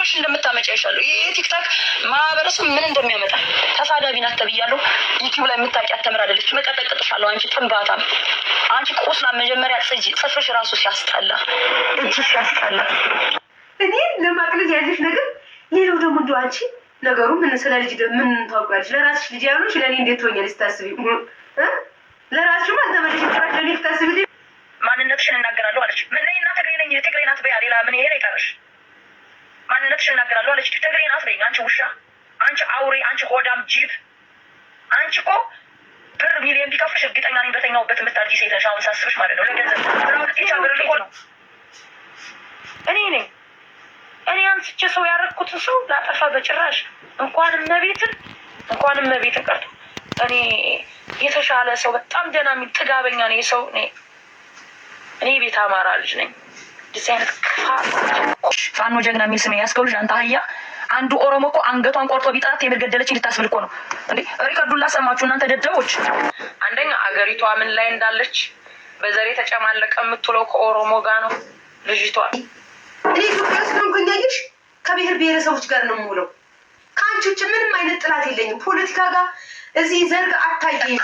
ገብቶሽ እንደምታመጪ አይሻለሁ። ይሄ ቲክታክ ማህበረሰብ ምን እንደሚያመጣ ተሳዳቢ ናት ተብያለሁ። ዩቲዩብ ላይ የምታውቂያት ተምር አይደለች። መቀጠቅጥሻለሁ። አንቺ ጥንባታም፣ አንቺ ቁስላ መጀመሪያ ጽጂ ጽፍሽ ራሱ ሲያስጠላ፣ እጅሽ ሲያስጠላ። እኔ ለማቅለል ያለሽ ነገር ሌላው ደግሞ እንደው አንቺ ነገሩ ምን ስለ ልጅ ምን ታውቃለሽ? ለራስሽ ልጅ ያሉሽ ለኔ እንዴት ትሆኛለሽ? ታስቢ ለራስሽ ማለት ተመልሽ ትራሽ ለኔ ታስቢ። ማንነትሽን እናገራለሁ አለች። ምን ነኝ እና ትግሬ ነኝ ትግሬ ናት በያ ሌላ ምን ይሄ ይቀርሽ? ማንነትሽን እናገራለሁ አለች። ትግሬ ናት በይ። አንቺ ውሻ፣ አንቺ አውሬ፣ አንቺ ሆዳም ጅብ። አንቺ እኮ ብር ሚሊዮን ቢከፍልሽ እርግጠኛ ነኝ በተኛውበት የምታርጊ ሴት ነሽ። አሁን ሳስብሽ ማለት ነው። ለገንዘብ ስለምትይቻ ብር ሊሆን ነው። እኔ ነኝ እኔ አንስቼ ሰው ያረኩትን ሰው ላጠፋ በጭራሽ። እንኳንም መቤትን ቀርቶ እኔ የተሻለ ሰው በጣም ደህና የሚል ጥጋበኛ ነኝ ሰው እኔ ቤት አማራ ልጅ ነኝ። እንደዚህ አይነት ፋኖ ጀግና የሚል ስም ያስከው ልጅ አንተ አህያ። አንዱ ኦሮሞ እኮ አንገቷን ቆርጦ ቢጣት የምትገደለች ልታስብል እኮ ነው እንዴ? ሪከርዱን ላሰማችሁ እናንተ ደደቦች። አንደኛ አገሪቷ ምን ላይ እንዳለች በዘሬ ተጨማለቀ የምትለው ከኦሮሞ ጋር ነው ልጅቷ። እኔ ኢትዮጵያ ስለሆንኩኝ አየሽ ከብሔር ብሔረሰቦች ጋር ነው የምውለው። ከአንቺ ውጭ ምንም አይነት ጥላት የለኝም። ፖለቲካ ጋር እዚህ ዘርግ አታየኝ።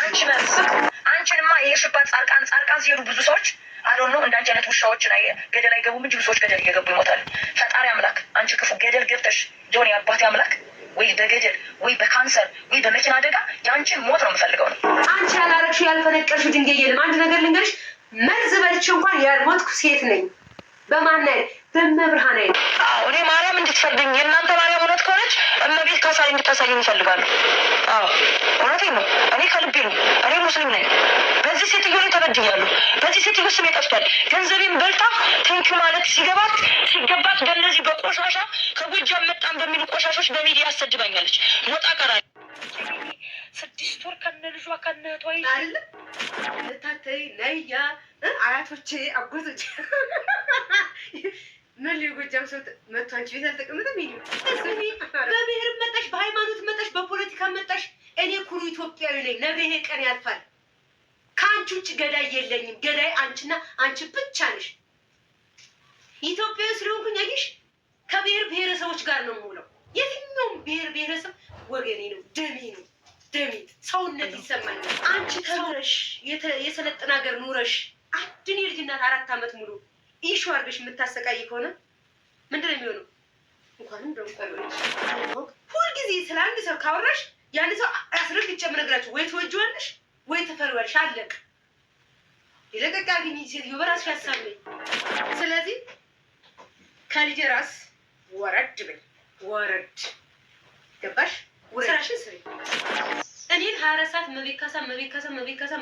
አንቺንማ የሽባት ጻርቃን ሲሄዱ ብዙ ሰዎች አዶን ነው እንዳንቺ አይነት ውሻዎችን ገደል አይገቡም እንጂ ብዙ ሰዎች ገደል እየገቡ ይሞታሉ። ፈጣሪ አምላክ አንቺ ክፉ ገደል ገብተሽ ጆን የአባቴ አምላክ ወይ በገደል ወይ በካንሰር ወይ በመኪና አደጋ የአንቺን ሞት ነው የምፈልገው ነው። አንቺ ያላረግሽው ያልፈነቀልሽው ድንጋይ የለም። አንድ ነገር ልንገርሽ፣ መርዝ በልቼ እንኳን ያልሞትኩ ሴት ነኝ። በማናይ በመብርሃን አይ እኔ ማርያም እንድትፈርድኝ የእናንተ ማርያም እውነት ከሆነች እመቤት ካሳይ እንድታሳየኝ ይፈልጋሉ። እውነቴን ነው። እኔ ከልቤ ነው። እኔ ሙስሊም ነኝ። በዚህ ሴትዮ ላይ ተበድያለሁ። በዚህ ሴትዮ ስሜ ጠፍቷል። ገንዘቤን በልታ ቴንኪ ማለት ሲገባት በእነዚህ በቆሻሻ ከጎጃም መጣን በሚሉ ቆሻሾች በሚዲያ አሰድባኛለች። ሞጣ ቀራ 6 ወር ከነ ልጇ ከነ ቶይ አይደለ ለታተይ ለያ አያቶቼ አጎቶቼ ምን ሊጎጃም ሰው መጥቷንች ቤት አልተቀመጠም። ይሄ በብሔር መጣሽ፣ በሃይማኖት መጣሽ፣ በፖለቲካ መጣሽ። እኔ ኩሩ ኢትዮጵያዊ ነኝ። ነገ ይሄ ቀን ያልፋል። ከአንቺ ውጭ ገዳይ የለኝም። ገዳይ አንቺና አንቺ ብቻ ነሽ። ኢትዮጵያዊ ስለሆንኩኝ አየሽ ከብሔር ብሔረሰቦች ጋር ነው የምውለው። የትኛውም ብሔር ብሔረሰብ ወገኔ ነው፣ ደሜ ነው። ደሜ ሰውነት ይሰማኛል። አንቺ ተምረሽ የሰለጠነ ሀገር ኑረሽ አንድን የልጅናት 4 ዓመት ሙሉ ኢሹ አድርገሽ የምታሰቃይ ከሆነ ምንድን ነው የሚሆነው? እንኳንም ደግሞ ሁልጊዜ ስለ አንድ ሰው ካወራሽ ያን ሰው አስረግጬ የምነግራችሁ ወይ ትወጂዋለሽ ወይ ትፈሪዋለሽ። አለቅ የለቀቅ አግኝ ሴትዮ በራስሽ ያሳለኝ። ስለዚህ ከልጄ ራስ ወረድ በይ፣ ወረድ ገባሽ? ስራሽን ስሪ። እኔን 24 ሰዓት መቤት ካሳ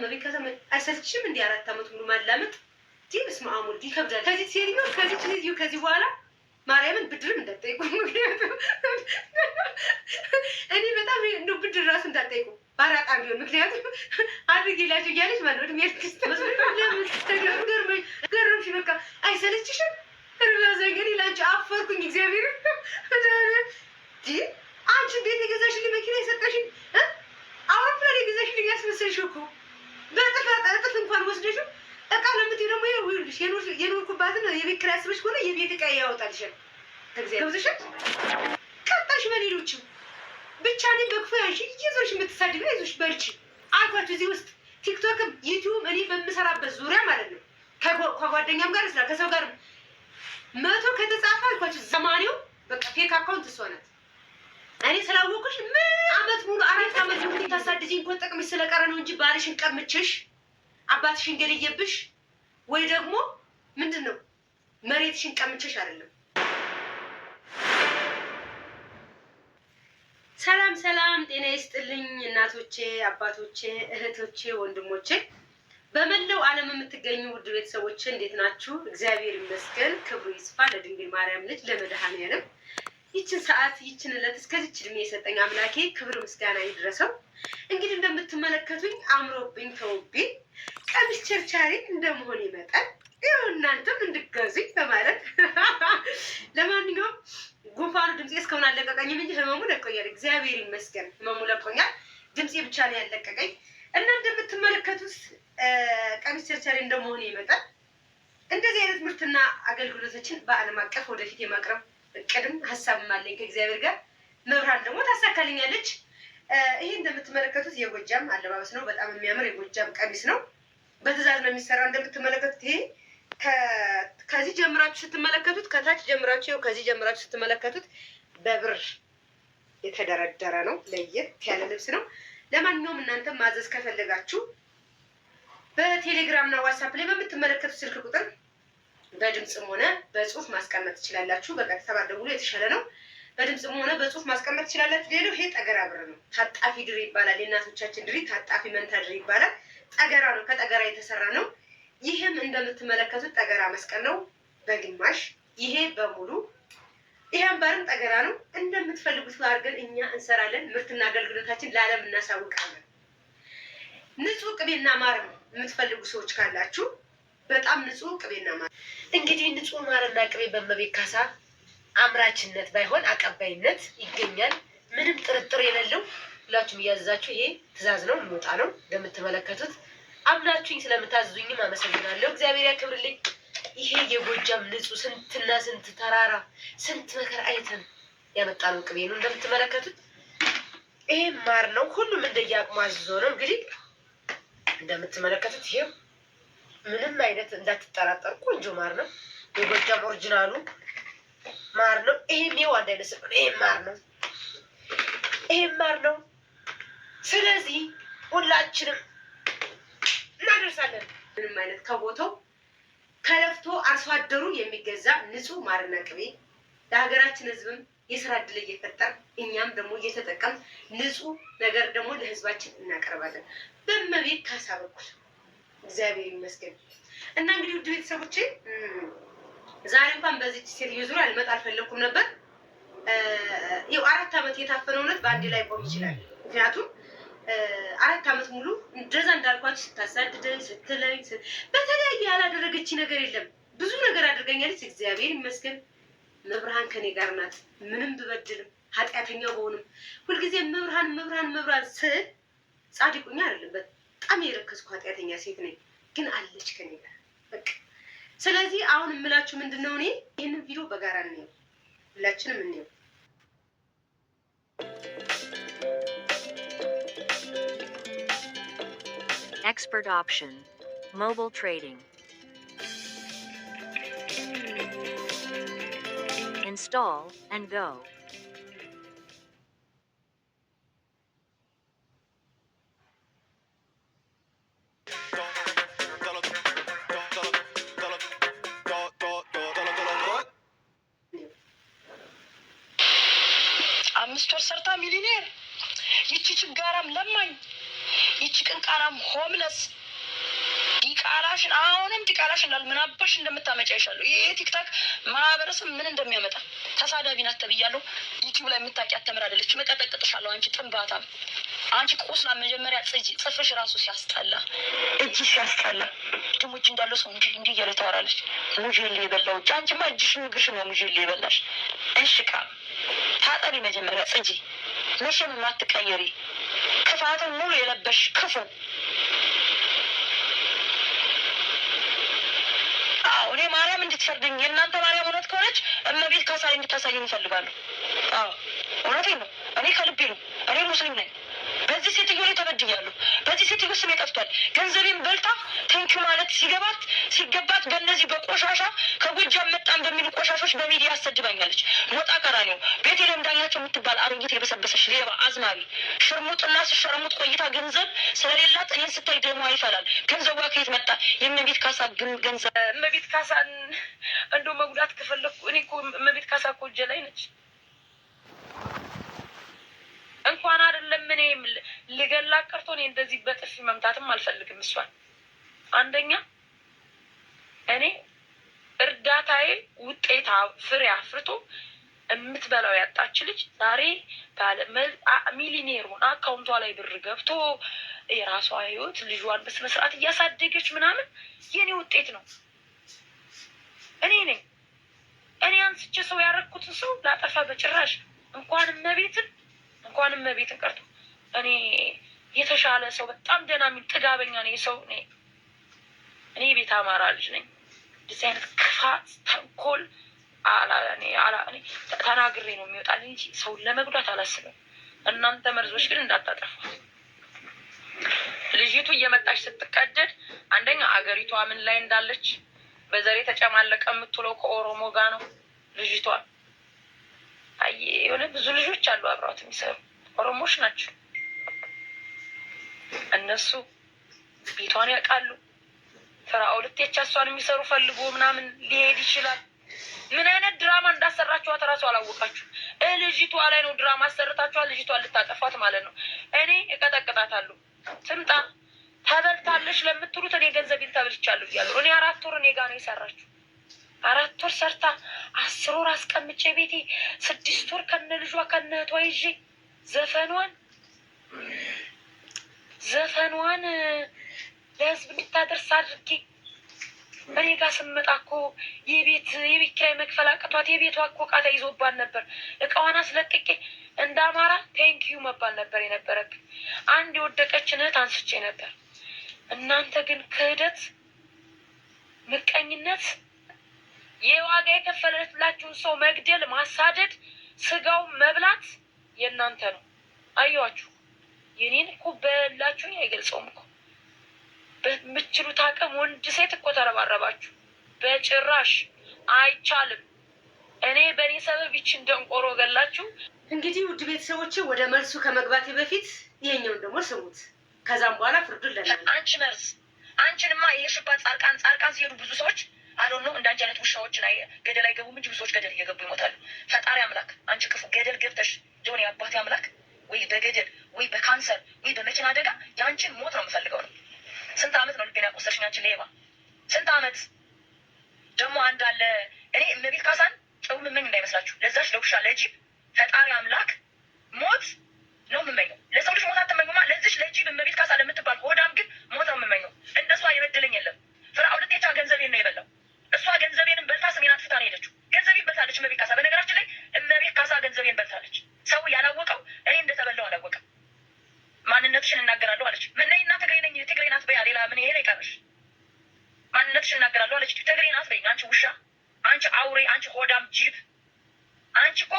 አይሰልችሽም? እንዲህ 4 ዓመት ሙሉ ማላመጥ ዲምስ ማሙል ይከብዳል። ከዚህ ሴትዮ ከዚህ በኋላ ማርያምን ብድርም እንዳትጠይቁ። ምክንያቱም እኔ በጣም እንደው ብድር ራሱ እንዳትጠይቁ ባራጣ ቢሆን፣ ምክንያቱም አድርጌላችሁ እያለች ማለት ነው። ሚያልክስተ ገረምሽ በቃ አይሰለችሽም? ርባዛ እንግዲህ ላንቺ አፈርኩኝ። እግዚአብሔር አንቺ ቤት የገዛሽልኝ መኪና የሰጠሽኝ አውሮፕላን የገዛሽልኝ ያስመሰልሽ እኮ በጥፍ እንኳን ወስደሽው እቃ ለምትይ ደግሞ ይኸውልሽ የኖርኩባትን የቤት ኪራይ አስበሽ ከሆነ የቤት እቃ ያወጣልሻል። ገብቶሻል? ቀጣሽ በሌሎችም ብቻ እኔም በክፉ ያንቺ እየዞርሽ የምትሳድቢ አይዞሽ በርቺ አልኳችሁ። እዚህ ውስጥ ቲክቶክም ዩቲዩብ እኔ በምሰራበት ዙሪያ ማለት ነው ከጓደኛም ጋር ስራ ከሰው ጋር 100 ከተጻፈ አልኳችሁ ዘማኔው በቃ ፌክ አካውንት እሷ ናት። እኔ ስላወቅሽ ምን ዓመት ሙሉ 4 ዓመት ሙሉ ታሳድጂኝ እኮ ጥቅምሽ ስለቀረ ነው እንጂ ባልሽን ቀምችሽ አባትሽን ገለየብሽ ወይ ደግሞ ምንድን ነው መሬትሽን ቀምችሽ አይደለም። ሰላም ጤና ይስጥልኝ እናቶቼ፣ አባቶቼ፣ እህቶቼ፣ ወንድሞቼ በመላው ዓለም የምትገኙ ውድ ቤተሰቦቼ እንዴት ናችሁ? እግዚአብሔር ይመስገን፣ ክብሩ ይስፋ ለድንግል ማርያም ልጅ ለመድኃኔዓለም። ይችን ሰዓት ይችን ዕለት እስከዚች እድሜ የሰጠኝ አምላኬ ክብር ምስጋና ይድረሰው። እንግዲህ እንደምትመለከቱኝ አምሮብኝ ተውቤ ቀሚስ ቸርቻሪ እንደመሆን ይመጣል። ይኸው እናንተም እንድገዙኝ በማለት ለማንኛውም ጉንፋኑ ድምፄ እስካሁን አለቀቀኝም እንጂ ህመሙ ለቆኛል። እግዚአብሔር ይመስገን ህመሙ ለቆኛል። ድምፄ ብቻ ነው ያለቀቀኝ እና እንደምትመለከቱት ቀሚስ ቸርቻሪ እንደመሆን ይመጣል። እንደዚህ አይነት ምርትና አገልግሎቶችን በዓለም አቀፍ ወደፊት የማቅረብ እቅድም ሀሳብም አለኝ ከእግዚአብሔር ጋር። መብራን ደግሞ ታሳካልኛለች። ይሄ እንደምትመለከቱት የጎጃም አለባበስ ነው። በጣም የሚያምር የጎጃም ቀሚስ ነው። በትዕዛዝ ነው የሚሰራው። እንደምትመለከቱት ይሄ ከዚህ ጀምራችሁ ስትመለከቱት፣ ከታች ጀምራችሁ ከዚህ ጀምራችሁ ስትመለከቱት በብር የተደረደረ ነው። ለየት ያለ ልብስ ነው። ለማንኛውም እናንተ ማዘዝ ከፈለጋችሁ በቴሌግራም እና ዋትስአፕ ላይ በምትመለከቱት ስልክ ቁጥር በድምፅም ሆነ በጽሁፍ ማስቀመጥ ትችላላችሁ። በቀጥታ ባትደውሉ የተሻለ ነው። በድምፅም ሆነ በጽሁፍ ማስቀመጥ ትችላላችሁ። ሌላው ይሄ ጠገራ ብር ነው። ታጣፊ ድር ይባላል። የእናቶቻችን ድሪ ታጣፊ መንታ ድር ይባላል። ጠገራ ነው። ከጠገራ የተሰራ ነው። ይህም እንደምትመለከቱት ጠገራ መስቀል ነው በግማሽ። ይሄ በሙሉ ይሄ አምባርም ጠገራ ነው። እንደምትፈልጉት አድርገን እኛ እንሰራለን። ምርትና አገልግሎታችን ለዓለም እናሳውቃለን። ንጹህ ቅቤና ማር የምትፈልጉ ሰዎች ካላችሁ በጣም ንጹህ ቅቤና ማር። እንግዲህ ንጹህ ማርና ቅቤ በእመቤት ካሳ አምራችነት ባይሆን አቀባይነት ይገኛል። ምንም ጥርጥር የሌለው ሁላችሁም እያዘዛችሁ፣ ይሄ ትዕዛዝ ነው፣ የሚወጣ ነው። እንደምትመለከቱት አምናችሁኝ ስለምታዝዙኝም አመሰግናለሁ። እግዚአብሔር ያክብርልኝ። ይሄ የጎጃም ንጹህ ስንትና ስንት ተራራ ስንት መከራ አይተን ያመጣነው ቅቤ ነው። እንደምትመለከቱት ይሄ ማር ነው። ሁሉም እንደየአቅሙ አዝዞ ነው። እንግዲህ እንደምትመለከቱት ይሄ ምንም አይነት እንዳትጠራጠር ቆንጆ ማር ነው። የጎጃም ኦሪጂናሉ ማር ነው። ይሄም ይኸው አንድ አይነት ነው። ይሄም ማር ነው። ይሄም ማር ነው። ስለዚህ ሁላችንም እናደርሳለን። ምንም አይነት ከቦታው ከለፍቶ አርሶ አደሩ የሚገዛ ንጹህ ማርና ቅቤ ለሀገራችን ሕዝብም የስራ እድል እየፈጠር እኛም ደግሞ እየተጠቀም ንጹህ ነገር ደግሞ ለሕዝባችን እናቀርባለን በእመቤት ካሳ በኩል እግዚአብሔር ይመስገን። እና እንግዲህ ውድ ቤተሰቦቼ ዛሬ እንኳን በዚች ሴትዮ ዙሪያ ልመጣ አልፈለኩም ነበር። ይኸው 4 ዓመት የታፈነ እውነት በአንድ ላይ ቆም ይችላል። ምክንያቱም 4 ዓመት ሙሉ እንደዛ እንዳልኳችሁ ስታሳድደኝ ስትለኝ በተለያየ ያላደረገች ነገር የለም። ብዙ ነገር አድርገኛለች። እግዚአብሔር ይመስገን። መብርሃን ከኔ ጋር ናት። ምንም ብበድልም ኃጢአተኛ በሆንም ሁልጊዜ መብርሃን ስል ጻድቁኛ አይደለም። በጣም የረከስኩ ኃጢአተኛ ሴት ነኝ፣ ግን አለች ከኔ ጋር በቃ። ስለዚህ አሁን የምላችሁ ምንድን ነው፣ እኔ ይህንን ቪዲዮ በጋራ እንየው፣ ሁላችንም እንየው። Expert option. Mobile trading. Install and go. አምስት ወር ሰርታ ሚሊኔር ይቺ ችጋራም ለማኝ ይቺ ቅንቃራም ሆምለስ ዲቃላሽን አሁንም ዲቃላሽን ምን አባሽ እንደምታመጫ ይሻሉ። ይሄ ቲክታክ ማህበረሰብ ምን እንደሚያመጣ ተሳዳቢ ናት ተብያለሁ። ዩቲዩብ ላይ የምታውቂያት ተምር አይደለች። መቀጠቅጥሻለሁ። አንቺ ጥንባታም፣ አንቺ ቁስላ መጀመሪያ ጽጂ ጽፍሽ ራሱ ሲያስጠላ፣ እጅ ሲያስጠላ፣ ድሙች እንዳለው ሰው እንዲህ እያለ ታወራለች። ሙዤሌ የበላው እጅ። አንቺማ እጅሽ ምግርሽ ነው ሙዤሌ የበላሽ። እንሽቃ ታጠቢ መጀመሪያ ጽጂ። መቼም የማትቀየሪ ክፋትን ሙሉ የለበሽ ክፉ። አዎ እኔ ማርያም እንድትፈርድኝ የእናንተ ማርያም እውነት ከሆነች እመቤት ካሳ እንድታሳየኝ ይፈልጋሉ። አዎ እውነቴን ነው። እኔ ከልቤ ነው። እኔ ሙስሊም ነኝ። በዚህ ሴትዮ ላይ ተበድያለሁ። በዚህ ሴትዮ ስሜ ጠፍቷል። ገንዘቤን በልታ ቴንኪው ማለት ሲገባት በእነዚህ በቆሻሻ ከጎጃም መጣን በሚሉ ቆሻሾች በሚዲያ አሰድባኛለች። ሞጣ ቀራኒው ቤት የለምዳኛቸው የምትባል አሮጊት የበሰበሰች ሌባ አዝማሪ ሽርሙጥና ስሸረሙጥ ቆይታ ገንዘብ ስለሌላት ይህን ስታይ ደሟ ይፈላል። ገንዘቧ ከየት መጣ? የእመቤት ካሳ ገንዘብ። እመቤት ካሳን እንደው መጉዳት ከፈለኩ እኔ እኮ እመቤት ካሳ እኮ እጄ ላይ ነች። እንኳን አይደለም እኔ ልገላት ቀርቶ እኔ እንደዚህ በጥፊ መምታትም አልፈልግም እሷን። አንደኛ እኔ እርዳታዬ ውጤታ ፍሬ አፍርቶ የምትበላው ያጣች ልጅ ዛሬ ባለ ሚሊኔር ሆና አካውንቷ ላይ ብር ገብቶ የራሷ ህይወት ልጇን በስነ ስርዓት እያሳደገች ምናምን የኔ ውጤት ነው። እኔ ነኝ እኔ አንስቼ ሰው ያረኩትን ሰው ላጠፋ በጭራሽ። እንኳን እመቤትን ቀርቶ እኔ የተሻለ ሰው በጣም ደህና የሚል ጥጋበኛ ነኝ ሰው እኔ ቤት አማራ ልጅ ነኝ። እንደዚህ አይነት ክፋት ተንኮል እኔ ተናግሬ ነው የሚወጣልኝ እንጂ ሰውን ለመጉዳት አላስብም። እናንተ መርዞች ግን እንዳታጠፏት። ልጅቱ እየመጣች ስትቀደድ አንደኛ አገሪቷ ምን ላይ እንዳለች በዘሬ ተጨማለቀ የምትውለው ከኦሮሞ ጋር ነው ልጅቷ። አይ የሆነ ብዙ ልጆች አሉ አብረዋት የሚሰሩ ኦሮሞዎች ናቸው። እነሱ ቤቷን ያውቃሉ። ፍራኦልቴቻ እሷን የሚሰሩ ፈልጎ ምናምን ሊሄድ ይችላል። ምን አይነት ድራማ እንዳሰራችኋት እራሱ አላወቃችሁ። ልጅቷ ላይ ነው ድራማ አሰርታችኋል። ልጅቷን ልታጠፋት ማለት ነው። እኔ እቀጠቅጣታለሁ። ትምጣ። ተበልታለች ለምትሉት እኔ ገንዘቤን ተበልቻለሁ እያለሁ እኔ 4 ወር እኔ ጋር ነው የሰራችሁ። 4 ወር ሰርታ 10 ወር አስቀምጬ ቤቴ 6 ወር ከነ ልጇ ከነ እህቷ ይዤ ዘፈኗን ለህዝብ እንድታደርስ አድርጌ እኔ ጋር ስመጣ እኮ የቤት ኪራይ መክፈል አቅቷት የቤቷ እኮ ዕቃ ተይዞባን ነበር። እቃዋን አስለቅቄ እንደ አማራ ቴንኪዩ መባል ነበር የነበረብኝ። አንድ የወደቀችን እህት አንስቼ ነበር። እናንተ ግን ክህደት፣ ምቀኝነት፣ የዋጋ የከፈለላችሁን ሰው መግደል፣ ማሳደድ፣ ስጋው መብላት የእናንተ ነው። አየዋችሁ። የኔን እኮ በላችሁኝ አይገልጸውም እኮ። በምችሉት አቅም ወንድ ሴት እኮ ተረባረባችሁ። በጭራሽ አይቻልም። እኔ በእኔ ሰበብ ይችን ደንቆሮ ገላችሁ። እንግዲህ ውድ ቤተሰቦች ወደ መልሱ ከመግባቴ በፊት ይሄኛውን ደግሞ ስሙት። ከዛም በኋላ ፍርዱን ለናል። አንቺ መርዝ፣ አንቺንማ የሄድሽባት ጻድቃን ሲሄዱ ብዙ ሰዎች አዶኖ እንዳንቺ አይነት ውሻዎችን ገደል አይገቡም እንጂ ብዙ ሰዎች ገደል እየገቡ ይሞታሉ። ፈጣሪ አምላክ አንቺ ክፉ ገደል ገብተሽ ሊሆን የአባቴ አምላክ ወይ በገደል ወይ በካንሰር ወይ በመኪና አደጋ የአንቺን ሞት ነው የምፈልገው ነው። ስንት ዓመት ነው ልቤን ያቆሰልሽኝ አንቺ ሌባ? ስንት ዓመት ደግሞ አንድ አለ። እኔ እመቤት ካሳን ጨው ምመኝ እንዳይመስላችሁ። ለዛች ለውሻ ለጅብ ፈጣሪ አምላክ ሞት ነው የምመኘው። ለሰው ልጅ ሞት አትመኙማ። ለዚች ለጅብ እመቤት ካሳ ለምትባል ሆዳም ግን ሞት ነው የምመኘው። እንደሷ የበደለኝ የለም። ፍራኦልቴቻ ገንዘቤን ነው የበላው። እሷ ገንዘቤንም በልታ ስሜን አጥፍታ ነው ሄደችው። ገንዘቤን በልታለች እመቤት ካሳ። በነገራችን ላይ እመቤት ካሳ ገንዘቤን በልታለች። ሰው ያላወቀው እኔ እንደተበላው አላወቀም። ማንነትሽን እናገራለሁ አለች። ምነኝና ትግሬ ነኝ ትግሬ ናት በያ ሌላ ምን ይሄ ይቀርሽ? ማንነትሽን እናገራለሁ አለች። ትግሬ ናት በይኝ። አንቺ ውሻ፣ አንቺ አውሬ፣ አንቺ ሆዳም ጅብ። አንቺ እኮ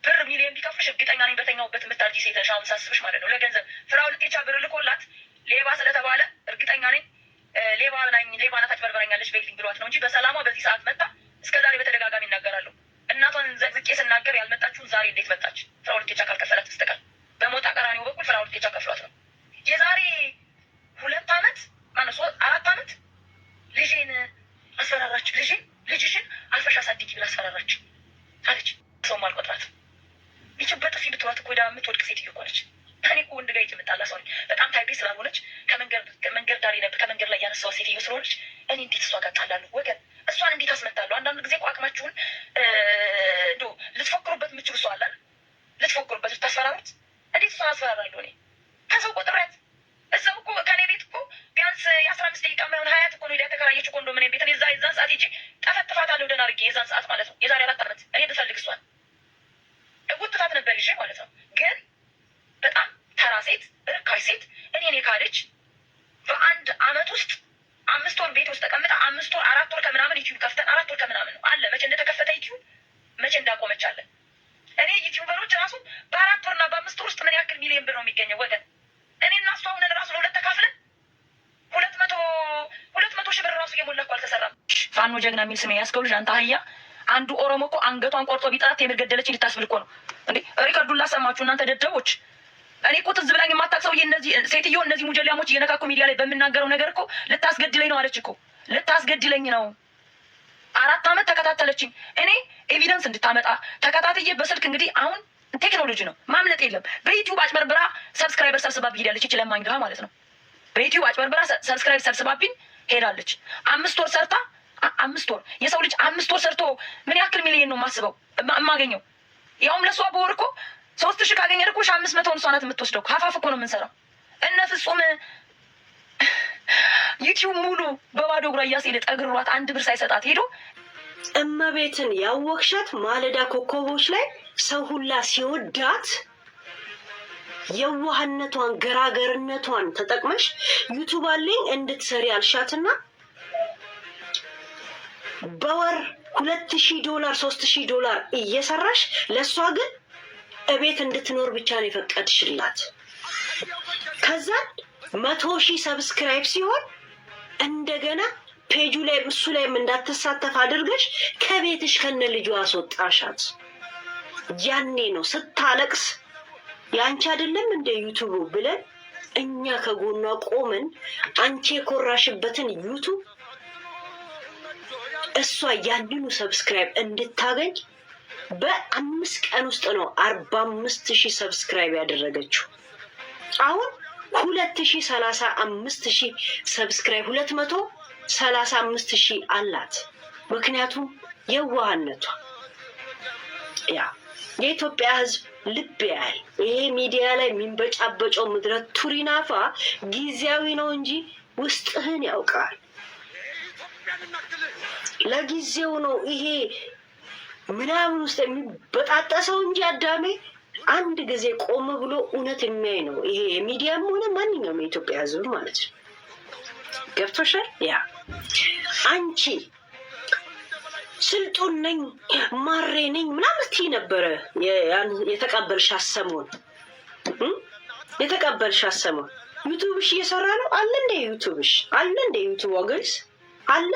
ብር ሚሊዮን ቢከፍልሽ እርግጠኛ ነኝ በተኛውበት የምታርጂ ሴት ነሽ። አሁን ሳስብሽ ማለት ነው። ለገንዘብ ፍራኦልቴቻ ብር ልኮላት ሌባ ስለተባለ እርግጠኛ ነኝ ሌባ ናት አጭበርበረኛለች በይልኝ ብሏት ነው እንጂ በሰላሟ በዚህ ሰዓት መጣ። እስከዛሬ በተደጋጋሚ ይናገራለሁ። እናቷን ዘቅዝቄ ስናገር ያልመጣችሁን ዛሬ እንዴት መጣች? ፍራኦልቴቻ ካልከፈላት በስተቀር በሞጣ ቀራኒው በኩል ፍራኦልቴቻ ከፍሏት ነው። የዛሬ 2 ዓመት ማነው 4 ዓመት ልጄን አስፈራራች። ልጅሽን አልፈሽ አሳድጊ ብላ አስፈራራች አለች። ሰውም አልቆጥራት። ይች በጥፊ ብትዋት እኮ ሄዳ የምትወድቅ ሴትዮ እኮ ነች። እኔ እኮ ወንድ ጋር የምጣላ ሰው ነኝ። በጣም ታይፔ ስላልሆነች ከመንገድ ዳር ነበር ከመንገድ ላይ ያነሳዋ ሴትዮ ስለሆነች እኔ እንዴት እሷ ጋር ጣላለሁ? ወገን እሷን እንዴት አስመታለሁ? አንዳንድ ጊዜ እኮ አቅማችሁን ልትፎክሩበት የምችሉ ሰው አላል። ልትፎክሩበት ልታስፈራሩት እንዴት እሷን አስፈራራለሁ? እኔ ከሰው ቆጥረት እዛው እኮ ከኔ ቤት እኮ ቢያንስ የ15 ደቂቃ ማይሆን 20 እኮ ነው ሄዳ የተከራየችው ኮንዶሚኒየም ቤት። እኔ የዛን ሰዓት ሄጄ ጠፈጥፋታለሁ ደህና አድርጌ። የዛን ሰዓት ማለት ነው የዛሬ 4 ዓመት እኔ ብፈልግ እሷን እጉትታት ነበር ይዤ ማለት ነው። ግን በጣም ተራ ሴት፣ ርካሽ ሴት እኔ ካለች በ1 ዓመት ውስጥ 5 ወር ቤት ውስጥ ተቀምጣ 5 ወር 4 ወር ከምናምን ዩቲዩብ ከፍተን 4 ወር ከምናምን ነው አለ። መቼ እንደተከፈተ ዩቲዩብ መቼ እንዳቆመች አለ። እኔ ዩቲዩበሮች ራሱ በ4 ወርና በ5 ወር ውስጥ ምን ያክል ሚሊዮን ብር ነው የሚገኘው ወገን? እኔ እና እሷ አሁን ራሱ ለሁለት ተካፍለን 200 ሺህ ብር ራሱ እየሞላ እኮ አልተሰራም። ፋኖ ጀግና የሚል ስሜ ያስከው ልጅ አንተ አህያ። አንዱ ኦሮሞ እኮ አንገቷን ቆርጦ ቢጠራት የምር ገደለች ልታስብል እኮ ነው እንዴ? ሪከርዱን ላሰማችሁ እናንተ ደደቦች። እኔ እኮ ትዝ ብላኝ የማታውቅ ሰውዬ ሴትዮ እነዚህ ሙጀሊያሞች እየነካኩ ሚዲያ ላይ በምናገረው ነገር እኮ ልታስገድለኝ ነው አለች እኮ። ልታስገድለኝ ነው። 4 ዓመት ተከታተለችኝ። እኔ ኤቪደንስ እንድታመጣ ተከታትዬ በስልክ እንግዲህ አሁን ቴክኖሎጂ ነው ማምለጥ የለም። በዩቲዩብ አጭበርብራ ሰብስክራይበር ሰብስባብኝ ሄዳለች። ይች ለማኝ ድሃ ማለት ነው። በዩቲዩብ አጭበርብራ ሰብስክራይብ ሰብስባብኝ ሄዳለች። 5 ወር ሰርታ 5 ወር የሰው ልጅ 5 ወር ሰርቶ ምን ያክል ሚሊዮን ነው የማስበው የማገኘው? ያውም ለእሷ በወር እኮ 3,000 ካገኘ እኮ 500 እሷ ናት የምትወስደው። ሀፋፍ እኮ ነው የምንሰራው። እነ ፍጹም ዩቲዩብ ሙሉ በባዶ እግሯ እያስሄደ ጠግሯት 1 ብር ሳይሰጣት ሄዶ እመቤትን ያወቅሻት ማለዳ ኮከቦች ላይ ሰው ሁላ ሲወዳት የዋህነቷን ገራገርነቷን ተጠቅመሽ ዩቲዩብ አለኝ እንድትሰሪ አልሻትና በወር $2000 $3000 እየሰራሽ ለእሷ ግን እቤት እንድትኖር ብቻ ነው የፈቀድሽላት። ከዛ 100,000 ሰብስክራይብ ሲሆን እንደገና ፔጁ ላይ እሱ ላይም እንዳትሳተፍ አድርገሽ ከቤትሽ ከነ ልጇ አስወጣሻት። ያኔ ነው ስታለቅስ ያንቺ አይደለም እንደ ዩቲዩብ ብለን እኛ ከጎኗ ቆመን አንቺ የኮራሽበትን ዩቲዩብ እሷ ያንኑ ሰብስክራይብ እንድታገኝ በ5 ቀን ውስጥ ነው 45,000 ሰብስክራይብ ያደረገችው። አሁን 235,000 ሰብስክራይብ 235,000 አላት። ምክንያቱም የዋህነቷ ያ የኢትዮጵያ ሕዝብ ልብ ያህል ይሄ ሚዲያ ላይ የሚንበጫበጨው ምድረ ቱሪናፋ ጊዜያዊ ነው እንጂ ውስጥህን ያውቃል። ለጊዜው ነው ይሄ ምናምን ውስጥ የሚበጣጠሰው እንጂ አዳሜ አንድ ጊዜ ቆም ብሎ እውነት የሚያይ ነው። ይሄ የሚዲያም ሆነ ማንኛውም የኢትዮጵያ ሕዝብ ማለት ነው። ገብቶሻል? ያ አንቺ ስልጡን ነኝ ማሬ ነኝ ምናምን ስትይ ነበረ የተቀበልሽ አሰሞን ዩቲዩብሽ እየሰራ ነው አለ እንደ ዩቲዩብሽ አለ እንደ ዩቲዩብ ወገንስ አለ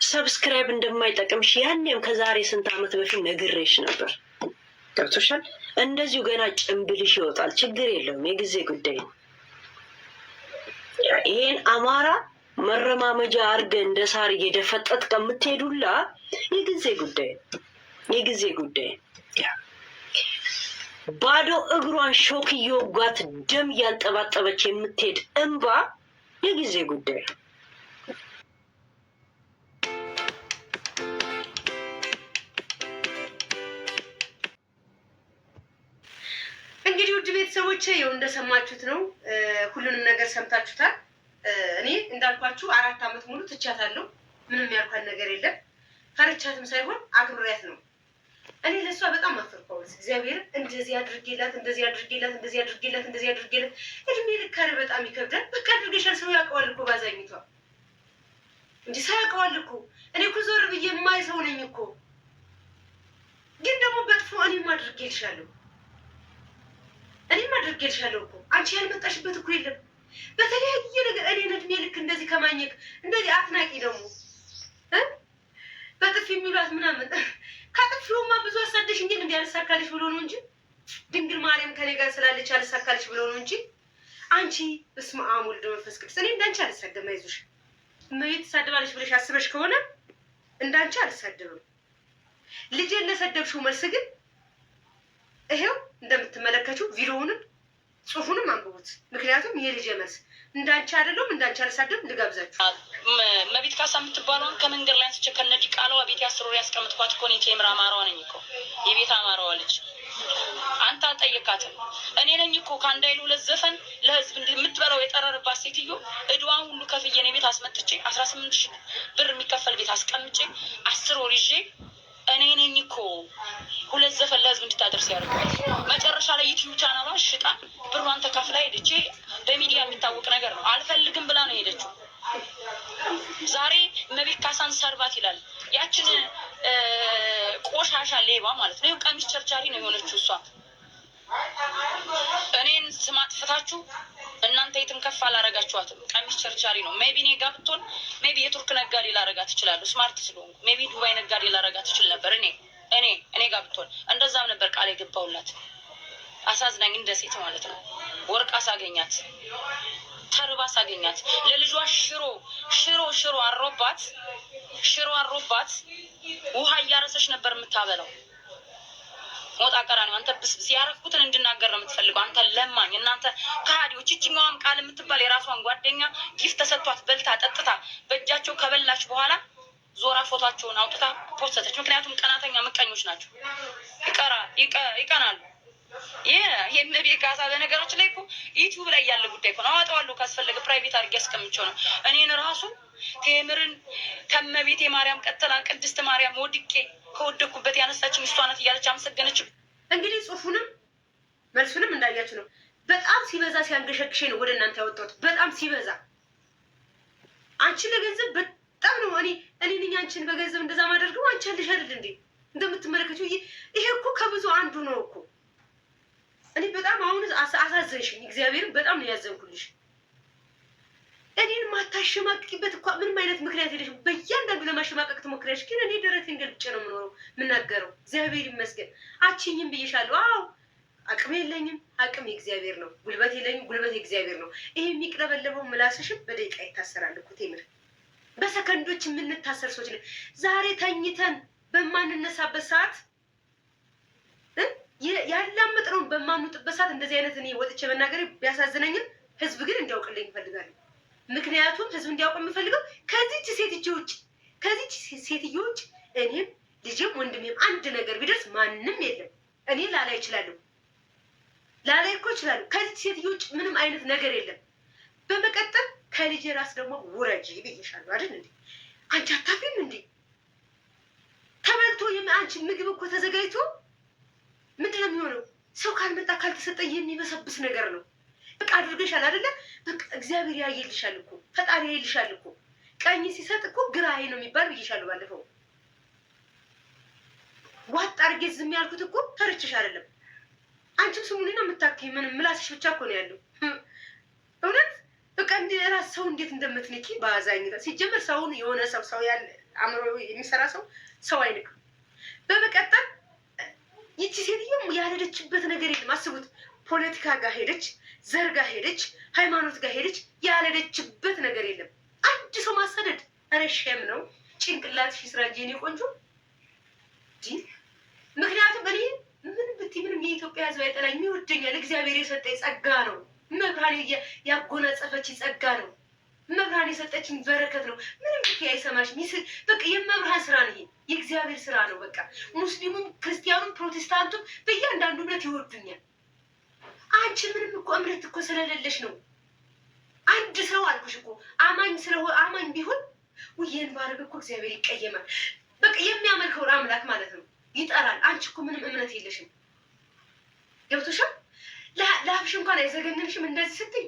ሰብስክራይብ እንደማይጠቅምሽ ያኔም ከዛሬ ስንት ዓመት በፊት ነግሬሽ ነበር። ገብቶሻል? እንደዚሁ ገና ጭምብልሽ ይወጣል። ችግር የለውም፣ የጊዜ ጉዳይ ነው። ይሄን አማራ መረማመጃ አድርገህ እንደ ሳር እየደፈጠጥ ከምትሄዱላ የጊዜ ጉዳይ ነው። የጊዜ ጉዳይ ባዶ እግሯን ሾክ እየወጓት ደም እያልጠባጠበች የምትሄድ እንባ የጊዜ ጉዳይ ነው። እንግዲህ ውድ ቤተሰቦቼ ይኸው እንደሰማችሁት ነው። ሁሉንም ነገር ሰምታችሁታል። እኔ እንዳልኳችሁ 4 ዓመት ሙሉ ትቻታለሁ። ምንም ያልኳት ነገር የለም። ፈርቻትም ሳይሆን አክብሬያት ነው። እኔ ለእሷ በጣም አፈርኳት። እግዚአብሔር እንደዚህ አድርጌላት እድሜ ልክ ኧረ በጣም ይከብዳል። በቃ አድርገሻል። ሰው ያውቀዋል እኮ ባዛኝቷ እንዲህ ሰው ያውቀዋል እኮ። እኔ እኮ ዞር ብዬ የማይ ሰው ነኝ እኮ። ግን ደግሞ በጥፎ እኔም አድርጌልሻለሁ እኮ። አንቺ ያልመጣሽበት እኮ የለም። በተለያየ ነገር እኔን እድሜ ልክ እንደዚህ ከማኘክ እንደዚህ አትናቂ ደግሞ በጥፊ የሚሏት ምናምን ከጥፊውማ ብዙ አሳደሽ እንጂ እንዲህ አልሳካልሽ ብሎ ነው እንጂ ድንግል ማርያም ከኔ ጋር ስላለች አልሳካልሽ ብሎ ነው እንጂ አንቺ በስመ አብ ወልድ መንፈስ ቅዱስ እኔ እንዳንቺ አልሳደብም። አይዞሽ እመቤት ትሳደባለች ብለሽ አስበሽ ከሆነ እንዳንቺ አልሳደብም። ልጄን ለሰደብሽው መልስ ግን ይሄው እንደምትመለከቱት ቪዲዮውንም ጽሁፉንም አንብቡት። ምክንያቱም ይሄ ልጅ መልስ እንዳንቺ አይደለም፣ እንዳንቺ አልሳደብም። ልጋብዛችሁ መቤት ካሳ የምትባለውን ከመንገድ ላይ አንስቼ ከነዲ ቃለዋ ቤት ያስሮር ያስቀምጥኳት እኮ እኔ ቴምራ አማራዋ ነኝ እኮ የቤት አማራዋ ልጅ። አንተ አልጠየካትም። እኔ ነኝ እኮ ከአንድ አይሉ ለዘፈን ለህዝብ የምትበላው የጠረርባት ሴትዮ እድዋን ሁሉ ከፍዬ እኔ ቤት አስመጥቼ 18,000 ብር የሚከፈል ቤት አስቀምጬ 10 ወር ይዤ እኔ ነኝ እኮ 2 ዘፈን ለህዝብ እንድታደርስ ያደርገዋል። መጨረሻ ላይ ዩቲዩብ ቻናሏን ሽጣ ብሯን ተከፍላ ሄደች። በሚዲያ የሚታወቅ ነገር ነው። አልፈልግም ብላ ነው ሄደችው። ዛሬ መቤት ካሳን ሰርባት ይላል። ያችን ቆሻሻ ሌባ ማለት ነው። ቀሚስ ቸርቻሪ ነው የሆነችው እሷ። እኔን ስም አጥፍታችሁ እናንተ የትም ከፍ አላረጋችኋትም። ቀሚስ ቸርቻሪ ነው። ሜቢ እኔ ጋር ብትሆን ሜቢ የቱርክ ነጋዴ ላረጋት እችላለሁ፣ ስማርት ስለሆንኩ። ሜቢ ዱባይ ነጋዴ ላረጋት እችል ነበር። እኔ ጋር ብትሆን እንደዛም ነበር ቃል የገባውላት። አሳዝናኝ እንደ ሴት ማለት ነው። ወርቅ አሳገኛት፣ ተርባ ሳገኛት ለልጇ ሽሮ አሮባት ውሃ እያረሰች ነበር የምታበላው። ሞጣ ቀራኒ አንተ ብስብስ ያረፍኩትን እንድናገር ነው የምትፈልገው። አንተ ለማኝ፣ እናንተ ከሃዲዎች። ይችኛዋም ቃል የምትባል የራሷን ጓደኛ ጊፍት ተሰጥቷት በልታ ጠጥታ በእጃቸው ከበላች በኋላ ዞራ ፎቷቸውን አውጥታ ፖስተች። ምክንያቱም ቀናተኛ ምቀኞች ናቸው፣ ይቀናሉ። የመቤት ካሳ በነገራችን ላይ እኮ ዩቲዩብ ላይ ያለ ጉዳይ እኮ ነው። አወጣዋለሁ ካስፈለገ ፕራይቬት አድርጌ ያስቀምጬው ነው። እኔን ራሱ ቴምርን ከመቤቴ ማርያም ቀጥላ ቅድስት ማርያም ወድቄ ከወደኩበት ያነሳችኝ እሷ ናት እያለች አመሰገነችው። እንግዲህ ጽሁፉንም መልሱንም እንዳያችሁ ነው። በጣም ሲበዛ ሲያንገሸግሸኝ ነው ወደ እናንተ ያወጣሁት። በጣም ሲበዛ አንቺ ለገንዘብ በጣም ነው እኔ ነኝ አንቺን በገንዘብ እንደዛ ማደርገው። አንቺ አለሽ አይደል እንዴ እንደምትመለከችው። ይሄ እኮ ከብዙ አንዱ ነው እኮ። እኔ በጣም አሁን አሳዘንሽኝ። እግዚአብሔርን በጣም ነው ያዘንኩልሽ። እኔን ማታሸማቅቂበት እኮ ምንም አይነት ምክንያት የለሽም። በእያንዳንዱ ለማሸማቀቅ ትሞክሪያለሽ፣ ግን እኔ ደረቴን ገልጬ ነው የምናገረው። እግዚአብሔር ይመስገን። አችኝም ብዬሻለሁ። አዎ አቅም የለኝም፣ አቅም የእግዚአብሔር ነው። ጉልበት የለኝም፣ ጉልበት የእግዚአብሔር ነው። ይሄ የሚቅለበለበው ምላስሽም በደቂቃ ይታሰራል እኮ ቴምር። በሰከንዶች የምንታሰር ሰዎች ነን። ዛሬ ተኝተን በማንነሳበት ሰዓት ያላመጥነውን በማንውጥበት ሰዓት እንደዚህ አይነት እኔ ወጥቼ መናገር ቢያሳዝነኝም ህዝብ ግን እንዲያውቅልኝ ይፈልጋሉ። ምክንያቱም ህዝብ እንዲያውቅ የምፈልገው ከዚች ሴትዮ ውጭ እኔም ልጅም ወንድሜም አንድ ነገር ቢደርስ ማንም የለም። እኔ ላላይ እችላለሁ፣ ላላይ እኮ እችላለሁ። ከዚች ሴትዮ ውጭ ምንም አይነት ነገር የለም። በመቀጠል ከልጅ ራስ ደግሞ ውረጅ ብዬሻለሁ አይደል እንዴ? አንቺ አታፍሪም እንዴ? ተበልቶ አንቺ ምግብ እኮ ተዘጋጅቶ ምንድን ነው የሚሆነው? ሰው ካልመጣ ካልተሰጠ የሚበሰብስ ነገር ነው። በቃ አድርገሻል አይደለ? በቃ እግዚአብሔር ያየልሻል እኮ፣ ፈጣሪ ያየልሻል እኮ። ቀኝ ሲሰጥ እኮ ግራዬ ነው የሚባል ብዬሻለሁ ባለፈው። ዋጥ አድርጌ ዝም ያልኩት እኮ ተርችሽ አይደለም። አንቺም ስሙንና የምታክይ ምንም ምላስሽ ብቻ እኮ ነው ያለው። እውነት በቃ እንደ ራስ ሰው እንዴት እንደምትንቂ በአዛኝታ። ሲጀመር ሰውን የሆነ ሰው ያለ አእምሮ የሚሰራ ሰው አይንቅም። በመቀጠል ይቺ ሴትዮም ያልሄደችበት ነገር የለም። አስቡት፣ ፖለቲካ ጋር ሄደች፣ ዘር ጋር ሄደች፣ ሃይማኖት ጋር ሄደች፣ ያልሄደችበት ነገር የለም። አንድ ሰው ማሰደድ ረሸም ነው። ጭንቅላትሽ ይስራ እንጂ የኔ ቆንጆ። ምክንያቱም እኔ ምን ብትይ ምንም የኢትዮጵያ ሕዝብ አይጠላኝ፣ ይወደኛል። እግዚአብሔር የሰጠኝ ጸጋ ነው። መብርሃን ያጎናጸፈች ጸጋ ነው። መብርሃን የሰጠችኝ በረከት ነው። ምንም ብትይ አይሰማሽም። በቃ የመብርሃን ስራ ነው። ይሄ የእግዚአብሔር ስራ ነው። በቃ ሙስሊሙም፣ ክርስቲያኑም፣ ፕሮቴስታንቱም በእያንዳንዱ እምነት ይወዱኛል። አንቺ ምንም እኮ እምነት እኮ ስለሌለሽ ነው። አንድ ሰው አልኩሽ እኮ አማኝ ቢሆን ውዬን ባረግ እኮ እግዚአብሔር ይቀየማል። በቃ የሚያመልከውን አምላክ ማለት ነው ይጠራል። አንቺ እኮ ምንም እምነት የለሽም። ገብቶሻል? ለአፍሽ እንኳን አይዘገንንሽም እንደዚህ ስትይ።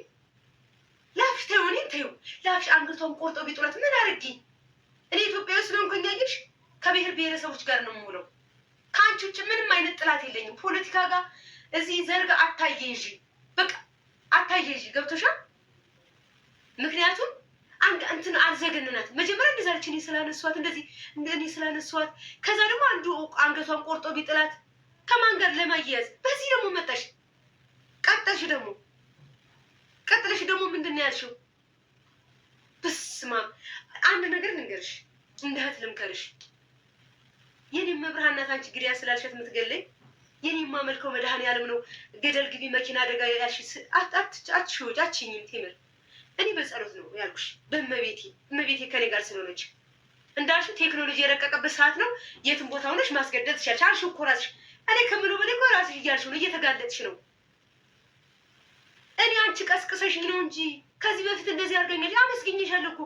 ለአፍሽ ተይው፣ እኔን ተይው። ለአፍሽ አንገቷን ቆርጦ ቢጥላት ምን አድርጊ? እኔ ኢትዮጵያዊ ስለሆንኩኝ ያየሽ ከብሔር ብሔረሰቦች ጋር ነው የምውለው። ከአንቺ ውጭ ምንም አይነት ጥላት የለኝም። ፖለቲካ ጋር እዚህ ዘርጋ አታየዥ፣ በቃ አታየዥ። ገብቶሻል? ምክንያቱም እንትን አልዘገንናት። መጀመሪያ እንደዛለች እኔ ስላነሷት እንደዚህ እኔ ስላነሷት፣ ከዛ ደግሞ አንዱ አንገቷን ቆርጦ ቢጥላት ከማን ጋር ለማያያዝ በዚህ ደግሞ መጣሽ። ቀጥለሽ ደግሞ ምንድን ነው ያልሽው? በስመ አብ። አንድ ነገር ልንገርሽ፣ እንደ እህት ልምከርሽ። የኔም መብርሃን ናት አንቺ ግዲያ ስላልሸት የምትገለኝ። የኔ የማመልከው መድኃኔዓለም ነው። ገደል ግቢ መኪና አደጋ ያልሽ አትሽወጭ፣ አትሽኝም ቴምር። እኔ በጸሎት ነው ያልኩሽ፣ እመቤቴ ከኔ ጋር ስለሆነች። እንዳልሽ ቴክኖሎጂ የረቀቀበት ሰዓት ነው። የትም ቦታ ሆነሽ ማስገደድ ትችያለሽ። አልሽው እኮ ራስሽ። እኔ ከምለው በላይ እኮ ራስሽ እያልሽው ነው፣ እየተጋለጥሽ ነው። እኔ አንቺ ቀስቅሰሽኝ ነው እንጂ ከዚህ በፊት እንደዚህ አድርገኛለሽ። አመስግኜሻለሁ እኮ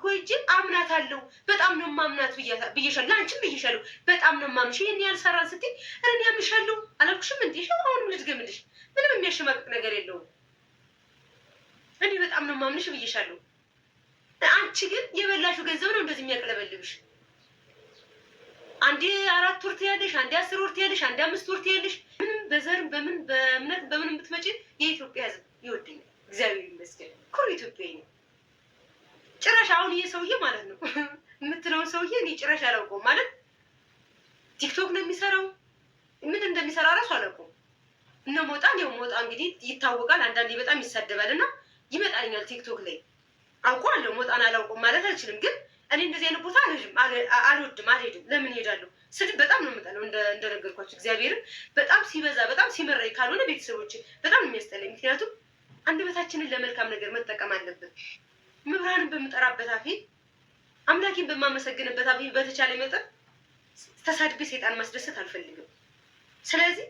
ጎጅ አምናታለሁ። በጣም ነው የማምናት ብዬሻለሁ። ለአንቺም ብዬሻለሁ። በጣም ነው የማምንሽ። ይሄን ያልሰራን ስትይ እኔ ያምሻለሁ አላልኩሽም እንዴ? አሁንም ልድገምልሽ፣ ምንም የሚያሸማቅቅ ነገር የለውም። እኔ በጣም ነው የማምንሽ ብዬሻለሁ። አንቺ ግን የበላሽው ገንዘብ ነው እንደዚህ የሚያቅለበልብሽ። አንዴ 4 ወር ትያለሽ፣ አንዴ 10 ወር ትያለሽ፣ አንዴ 5 ወር ትያለሽ። ምንም በዘርም በእምነት በምንም ብትመጪ የኢትዮጵያ ሕዝብ ይወደኛል። እግዚአብሔር ይመስገን። ኩሩ ኢትዮጵያዊ ነው። ጭራሽ አሁን ይሄ ሰውዬ ማለት ነው የምትለውን ሰውዬ እኔ ጭራሽ አላውቀውም። ማለት ቲክቶክ ነው የሚሰራው፣ ምን እንደሚሰራ እራሱ አላውቀውም። እነ ሞጣ እንግዲህ ይታወቃል። አንዳንዴ በጣም ይሳደባል እና ይመጣልኛል ቲክቶክ ላይ። አውቀዋለሁ፣ ሞጣን አላውቀውም ማለት አልችልም። ግን እኔ እንደዚህ አይነት ቦታ አልወድም፣ አልሄድም። ለምን እሄዳለሁ? ስድብ በጣም ነው የምጠላው፣ እንደነገርኳቸው እግዚአብሔርን በጣም ሲበዛ፣ በጣም ሲመራኝ ካልሆነ ቤተሰቦች በጣም ነው የሚያስጠላኝ። ምክንያቱም አንደበታችንን ለመልካም ነገር መጠቀም አለብን። መብርሃንን በምጠራበት አፌ፣ አምላኬን በማመሰግንበት አፌ በተቻለ መጠን ተሳድቤ ሴጣን ማስደሰት አልፈልግም። ስለዚህ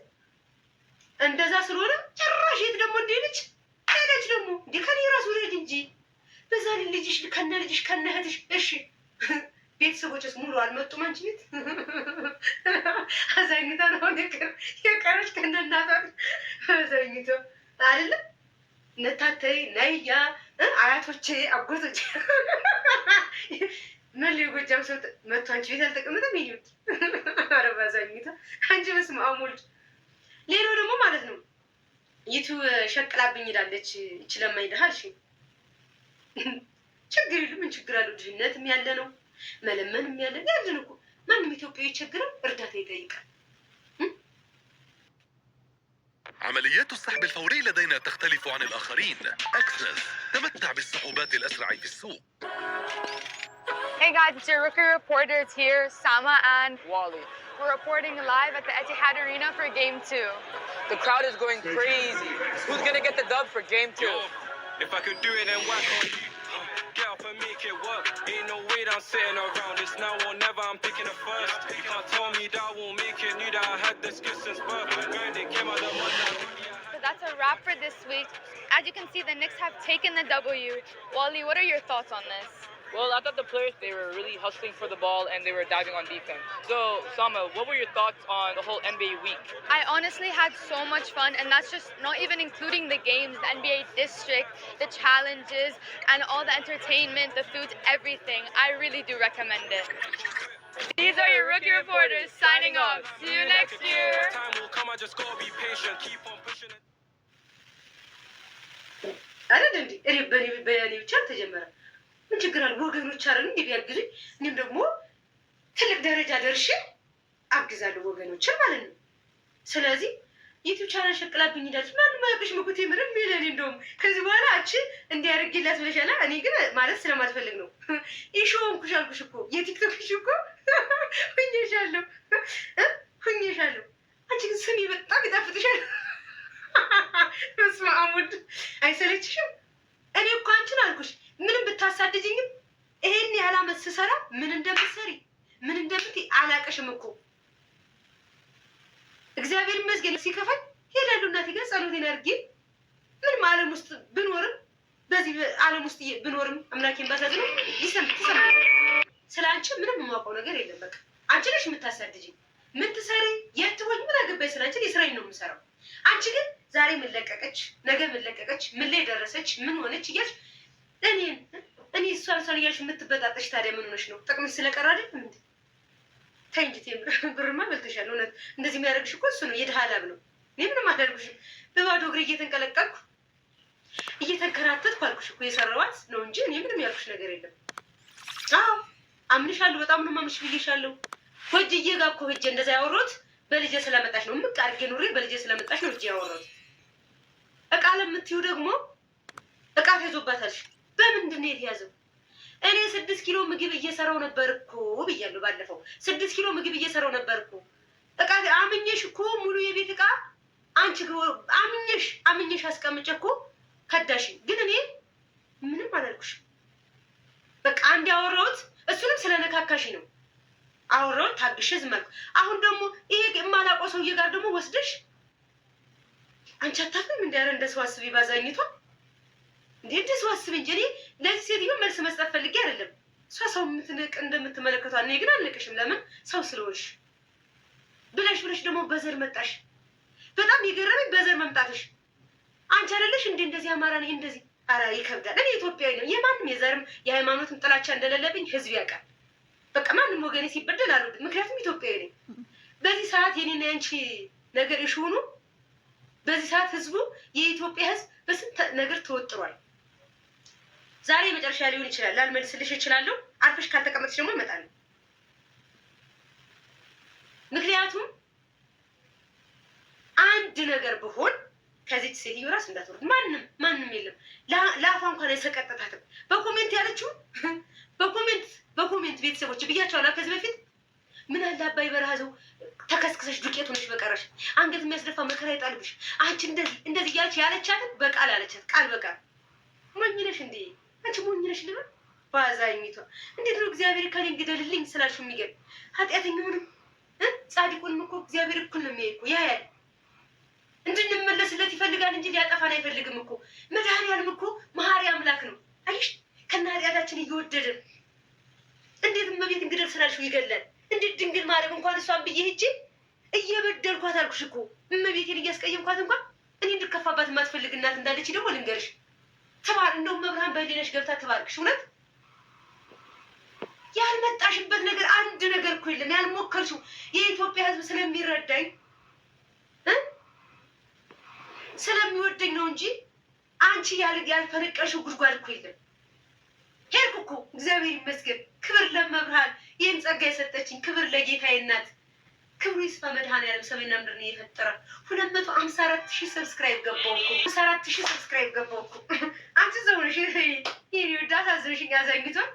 እንደዛ ስለሆነ ጭራሽ የት ደግሞ እንደሄደች ደግሞ እንዲ ከኔ ራሱ ልጅ እንጂ በዛ ልጅሽ ከነ እህትሽ። እሺ ቤተሰቦችስ ሙሉ አልመጡም? አንቺ ቤት አዛኝታ ነው የቀረች ከነ እናቷ አዛኝቶ አይደለም። ነታተይ ነያ አያቶቼ አጎቶቼ ምን ሊጎጃም ሰው መጥቶ አንቺ ቤት አልተቀመጠም ይሉት አረባዛኝታ አንቺ በስመ አብ ወልድ። ሌላው ደግሞ ማለት ነው ዩቲዩብ ሸቅላብኝ ይላለች እቺ ለማይደሃል እሺ ችግር የለም ምን ችግር አለው? ድህነትም ያለ ነው መለመንም ያለ ያለን እኮ ማንም ኢትዮጵያዊ ችግርም እርዳታ ይጠይቃል። عمليات السحب الفوري لدينا تختلف عن الآخرين. أكسس تمتع بالسحوبات الأسرع في السوق. Hey guys, it's your rookie reporters here, Sama and Wally. We're reporting live at the Etihad Arena for Game 2. The crowd is going crazy. Who's gonna get the dub for Game 2? Yo, if I could do it and whack on you, get up and make it work. Ain't no way that I'm sitting around. It's now or never, I'm picking it first. You can't tell me that I won't make it. Knew that I had the skill since birth. When it came out the mud. So that's a wrap for this week. As you can see, the Knicks have taken the W. Wally, what are your thoughts on this? Well, I thought the players, they were really hustling for the ball and they were diving on defense. So, Sama, what were your thoughts on the whole NBA week? I honestly had so much fun, and that's just not even including the games, the NBA district, the challenges, and all the entertainment, the food, everything. I really do recommend it. These are your rookie reporters signing off. See you next year. Time will come, I just gotta be patient. Keep on pushing it. I don't know. ምን ችግር አለ? ወገኖች አይደል እንዴ ቢያግዙኝ፣ እኔም ደግሞ ትልቅ ደረጃ ደርሼ አግዛለሁ ወገኖችን ማለት ነው። ስለዚህ ዩቲዩብ ቻናል ሸቅላብኝ ይላል ማንም ማያውቅሽ መኩቴ ምንም ይለኝ። እንደውም ከዚህ በኋላ አንቺ እንዲያርግላት ብለሻላ። እኔ ግን ማለት ስለማትፈልግ ነው። ይሾምኩሽ አልኩሽ እኮ የቲክቶክሽ እኮ ሁኜሻለሁ ሁኜሻለሁ። አንቺ ግን ስሚ በጣም ይጣፍጥሻል። በስመ አብ ወልድ አይሰለችሽም? እኔ እኮ አንቺን አልኩሽ ምንም ብታሳድጅኝም ይሄን ያህል ዓመት ስሰራ ምን እንደምትሰሪ ምን እንደምትይ አላውቅሽም እኮ። እግዚአብሔር ይመስገን ሲከፋኝ ሄዳለሁ እናቴ ጋር ጸሎቴን አድርጌ ምንም ዓለም ውስጥ ብኖርም በዚህ ዓለም ውስጥ ብኖርም አምላኬን ባሳዝነው ትሰማል። ስለ አንቺ ምንም የማውቀው ነገር የለም። በቃ አንቺ ነሽ የምታሳድጅኝ። ምን ትሰሪ የት ሆኝ ምን አገባኝ? ስለ አንቺ የስራዬን ነው የምሰራው። አንቺ ግን ዛሬ ምን ለቀቀች፣ ነገ ምን ለቀቀች፣ ምን ላይ ደረሰች፣ ምን ሆነች እያልሽ እኔ እሷን እያልሽ የምትበጣጠሽ ታዲያ ምን ሆነሽ ነው? ጥቅምሽ ስለቀረ አይደል እንዴ? ተይ እንጂ ብርማ በልተሻል። እውነት እንደዚህ የሚያደርግሽ እኮ እሱ ነው፣ የድሃ ላብ ነው። እኔ ምንም አላደርጉሽም። በባዶ እግሬ እየተንቀለቀልኩ እየተንከራተትኩ አልኩሽ እኮ የሰራዋት ነው እንጂ እኔ ምንም ያልኩሽ ነገር የለም። አዎ አምንሻለሁ፣ በጣም ነው የማምንሽ ብዬሻለሁ። ሆጅዬ ጋር እኮ ሂጅ እንደዛ ያወራሁት በልጄ ስለመጣሽ ነው። ምቅ አድርጌ ኑሬ በልጄ ስለመጣሽ ነው እጅ ያወራሁት። እቃ ለምትይው ደግሞ እቃ ተይዞባታልሽ። በምንድን ነው የተያዘው? እኔ 6 ኪሎ ምግብ እየሰራው ነበር እኮ ብያለሁ ባለፈው። 6 ኪሎ ምግብ እየሰራው ነበር እኮ እቃ አምኜሽ እኮ ሙሉ የቤት እቃ አንቺ አምኜሽ አስቀምጬ እኮ ከዳሽ። ግን እኔ ምንም አላልኩሽ። በቃ አንድ ያወራሁት እሱንም ስለነካካሽ ነው አወራሁት። ታግሼ ዝም አልኩ። አሁን ደግሞ ይሄ የማላውቀው ሰውዬ ጋር ደግሞ ወስደሽ አንቺ አታፍም እንዴ? ኧረ እንደሰው አስቢ ባዛኝቷ እንዴት ሰው አስብ እንጂ እኔ ለዚህ ሴትዮ መልስ መስጠት ፈልጌ አይደለም። እሷ ሰው የምትንቅ እንደምትመለከቷት እኔ ግን አልንቅሽም። ለምን ሰው ስለሆንሽ ብለሽ ደግሞ በዘር መጣሽ። በጣም የገረመኝ በዘር መምጣትሽ። አንቺ አይደለሽ እንዴ እንደዚህ አማራ ነኝ እንደዚህ። ኧረ ይከብዳል። እኔ ኢትዮጵያዊ ነኝ። የማንም የዘርም የሃይማኖትም ጥላቻ እንደሌለብኝ ህዝብ ያውቃል። በቃ ማንም ወገኔ ሲበደል አልወድም። ምክንያቱም ኢትዮጵያዊ ነኝ። በዚህ ሰዓት የኔና ያንቺ ነገር ይሽሆኑ። በዚህ ሰዓት ህዝቡ የኢትዮጵያ ህዝብ በስንት ነገር ተወጥሯል። ዛሬ መጨረሻ ሊሆን ይችላል። ላልመልስልሽ እችላለሁ። አርፈሽ ካልተቀመጥሽ ደግሞ እመጣለሁ። ምክንያቱም አንድ ነገር ብሆን ከዚች ሴትዮ ራስ እንዳትወርድ ማንም የለም። ለአፏ እንኳን አይሰቀጥታትም። በኮሜንት ያለችው በኮሜንት ቤተሰቦች ብያቸዋለሁ ከዚህ በፊት ምን አለ አባይ በረሃዘው ተከስክሰሽ ዱቄት ሆነሽ በቀረሽ አንገት የሚያስደፋ መከራ ይጣልብሽ አንቺ እንደዚህ እያለች ያለቻትን በቃል አለቻት። ቃል በቃል ሞኝ ነሽ እንዴ አንቺ ሞኝ ነሽ ልበል? ባዛኝቷ እንዴት ነው እግዚአብሔር ከኔን ግደልልኝ ስላልሽ የሚገል ኃጢአተኛውንም ጻድቁንም እኮ እግዚአብሔር እኩል ነው የሚያይ እኮ ያያል። እንድንመለስለት ይፈልጋል እንጂ ሊያጠፋን አይፈልግም እኮ። መድኃኒዓለም እኮ መሐሪ አምላክ ነው። አይሽ ከነ ኃጢአታችን እየወደደን እንዴት እመቤት እንግደል ስላልሽው ይገላል። እንዴት ድንግል ማርያም እንኳን እሷን ብዬ ሂጅ እየበደልኳት አልኩሽ እኮ። እመቤቴን እያስቀየምኳት እንኳን እኔ እንድከፋባት የማትፈልግ እናት እንዳለች ደግሞ ልንገርሽ። እንደውም መብርሃን በህሊናሽ ገብታ ትባርክሽ። እውነት ያልመጣሽበት ነገር አንድ ነገር እኮ የለም። ያልሞከርሽው የኢትዮጵያ ሕዝብ ስለሚረዳኝ ስለሚወደኝ ነው እንጂ አንቺ ያልፈነቀልሽው ጉድጓድ እኮ የለም። ሄድኩ እኮ እግዚአብሔር ይመስገን። ክብር ለመብርሃን ይህን ጸጋ የሰጠችኝ፣ ክብር ለጌታዬ እናት፣ ክብሩ ይስፋ መድኃኔዓለም ሰማይና ምድርን እየፈጠረ 254,000 ሰብስክራይብ ገባሁ እኮ 54,000 ሰብስክራይብ ገባሁ እኮ። አንቺ ሰው ነሽ ይሄ ወዳት አዝነሽኝ አዛኝቷል።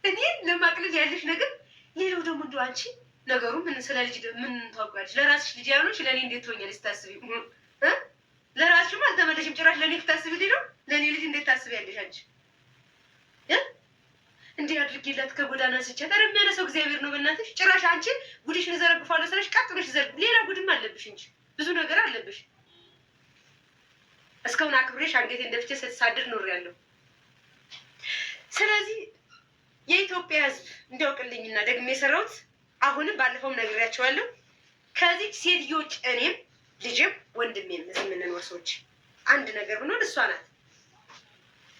እኔ ለማቅለል ያለሽ ነገር ሌላው ደግሞ እንደው አንቺ ነገሩ ምን ስለ ልጅ ምን ታውቂያለሽ? ለራስሽ ልጅ ያልሆንሽ ለእኔ እንዴት ትሆኛለሽ? ታስቢ ለራስሽም አልተመለሽም። ጭራሽ ለእኔ ታስቢልኝ ነው? ለእኔ ልጅ እንዴት ታስቢያለሽ አንቺ? እንዲህ አድርጌላት ከጎዳና ስቻት ኧረ የሚያነሳው እግዚአብሔር ነው። በእናትሽ ጭራሽ አንቺ ጉድሽን እዘረግፋለሁ ስለሽ ቀጥ ብለሽ ዘርግ። ሌላ ጉድም አለብሽ እንጂ ብዙ ነገር አለብሽ። እስካሁን አክብሬሽ አንገቴን ደፍቼ ስትሳድር ኖሬያለሁ። ስለዚህ የኢትዮጵያ ሕዝብ እንዲያውቅልኝና ደግሜ የሰራሁት አሁንም ባለፈውም ነግሬያቸዋለሁ። ከዚህ ሴትዮች እኔም ልጅም ወንድሜም የምንኖር ሰዎች አንድ ነገር ብንሆን እሷ ናት።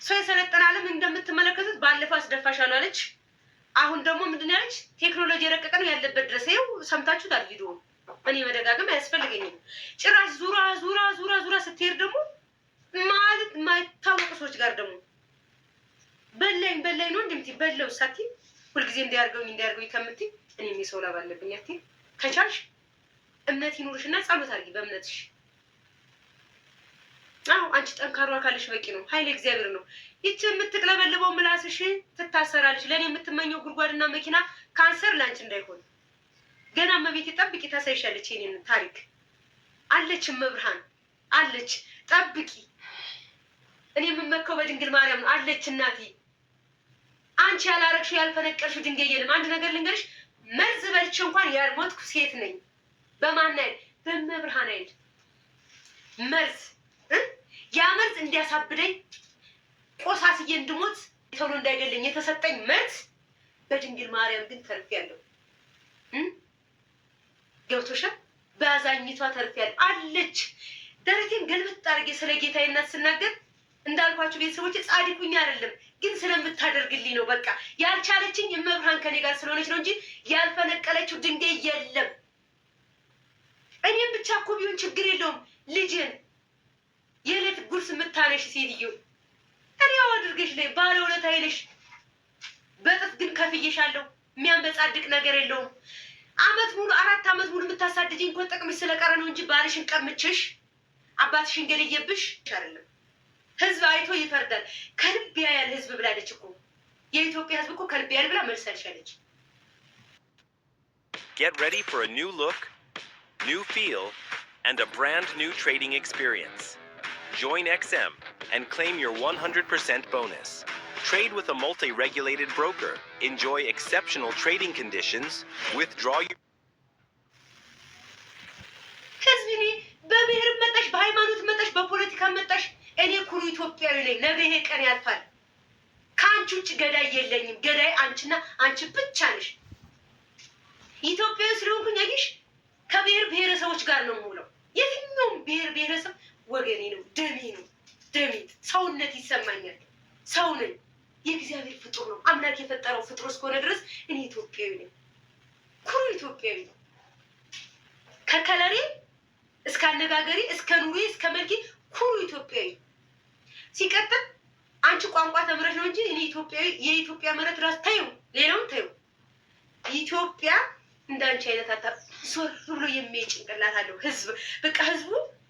ሰው የሰለጠነ ዓለም እንደምትመለከቱት ባለፈው አስደፋሻለሁ አለች። አሁን ደግሞ ምንድን ያለች? ቴክኖሎጂ የረቀቀ ነው ያለበት ድረስ ይኸው ሰምታችሁታል። ቪዲዮ እኔ መደጋገም አያስፈልገኝም። ጭራሽ ዙራ ዙራ ዙራ ዙራ ስትሄድ ደግሞ ማለት የማይታወቁ ሰዎች ጋር ደግሞ በላኝ በላኝ ነው እንደምትይ በለው ሳቲ ሁልጊዜ እንዲያርገውኝ ከምትይ እኔም የሰው ላብ አለብኝ አትይ። ከቻልሽ እምነት ይኑርሽና ጸሎት አድርጊ በእምነትሽ። አዎ አንቺ ጠንካራ አካልሽ በቂ ነው። ኃይል እግዚአብሔር ነው። ይቺ የምትቅለበልበው ምላስሽ ትታሰራለች። ለእኔ የምትመኘው ጉድጓድና መኪና ካንሰር ለአንቺ እንዳይሆን ገና እመቤቴ ጠብቂ፣ ታሳይሻለች። የኔን ታሪክ አለች፣ መብርሃን አለች፣ ጠብቂ። እኔ የምመካው በድንግል ማርያም ነው አለች እናቴ። አንቺ ያላረግሽው ያልፈነቀልሽው ድንጋይ የለም። አንድ ነገር ልንገርሽ፣ መርዝ በልቼ እንኳን ያልሞትኩ ሴት ነኝ። በማን አይል? በመብርሃን አይል። መርዝ ያ መርዝ እንዲያሳብደኝ ቆሳስዬ እንድሞት ቶሎ እንዳይገለኝ የተሰጠኝ መርዝ በድንግል ማርያም ግን ተርፌያለሁ። ገብቶሻል? በአዛኝቷ ተርፌያለሁ አለች። ደረቴን ገልብጥ አድርጌ ስለ ጌታዬ እናት ስናገር እንዳልኳችሁ ቤተሰቦች ጻድቁኝ አይደለም ግን ስለምታደርግልኝ ነው። በቃ ያልቻለችኝ እመብርሃን ከኔ ጋር ስለሆነች ነው እንጂ ያልፈነቀለችው ድንጋይ የለም። እኔም ብቻ እኮ ቢሆን ችግር የለውም። ልጅን የዕለት ጉርስ የምታነሽ ሴትዮ እኔ ያው አድርገሽ ላይ ባለውለታዬ ነሽ። በጥፍ ግን ከፍዬሻለሁ። የሚያንበጻድቅ ነገር የለውም። አመት ሙሉ 4 አመት ሙሉ የምታሳድጅኝ እኮ ጥቅምሽ ስለቀረ ነው እንጂ ባልሽን ቀምችሽ አባትሽን ገለየብሽ አይደለም። ህዝብ አይቶ ይፈርዳል። ከልብ ያያል ህዝብ ብላለች እኮ የኢትዮጵያ ህዝብ እኮ ከልብ ያያል ብላ መልሳልሻለች። Get ready for a new look, new feel, and a brand new trading experience. Join XM and claim your 100% bonus. Trade with a multi-regulated broker. Enjoy exceptional trading conditions. Withdraw your... ህዝብ በብሔር መጣሽ፣ በሃይማኖት መጣሽ፣ በፖለቲካ መጣሽ፣ እኔ ኩሩ ኢትዮጵያዊ ነኝ። ነገ ይሄ ቀን ያልፋል። ከአንቺ ውጭ ገዳይ የለኝም። ገዳይ አንቺና አንቺ ብቻ ነሽ። ኢትዮጵያዊ ስለሆንኩኝ አይሽ ከብሔር ብሔረሰቦች ጋር ነው የምውለው። የትኛውም ብሔር ብሔረሰብ ወገኔ ነው፣ ደሜ ነው። ደሜ ሰውነት ይሰማኛል። ሰው ነኝ። የእግዚአብሔር ፍጡር ነው። አምላክ የፈጠረው ፍጡር እስከሆነ ድረስ እኔ ኢትዮጵያዊ ነኝ። ኩሩ ኢትዮጵያዊ ነው። ከከለሬ እስከ አነጋገሬ እስከ ኑሬ እስከ መልኬ ኩሩ ኢትዮጵያዊ። ሲቀጥል አንቺ ቋንቋ ተምረሽ ነው እንጂ እኔ ኢትዮጵያዊ የኢትዮጵያ መሬት ራስ ታዩ፣ ሌላውን ታዩ። ኢትዮጵያ እንዳንቺ አይነት አታ ዞር ብሎ የሚያይ ጭንቅላት አለው ህዝብ። በቃ ህዝቡ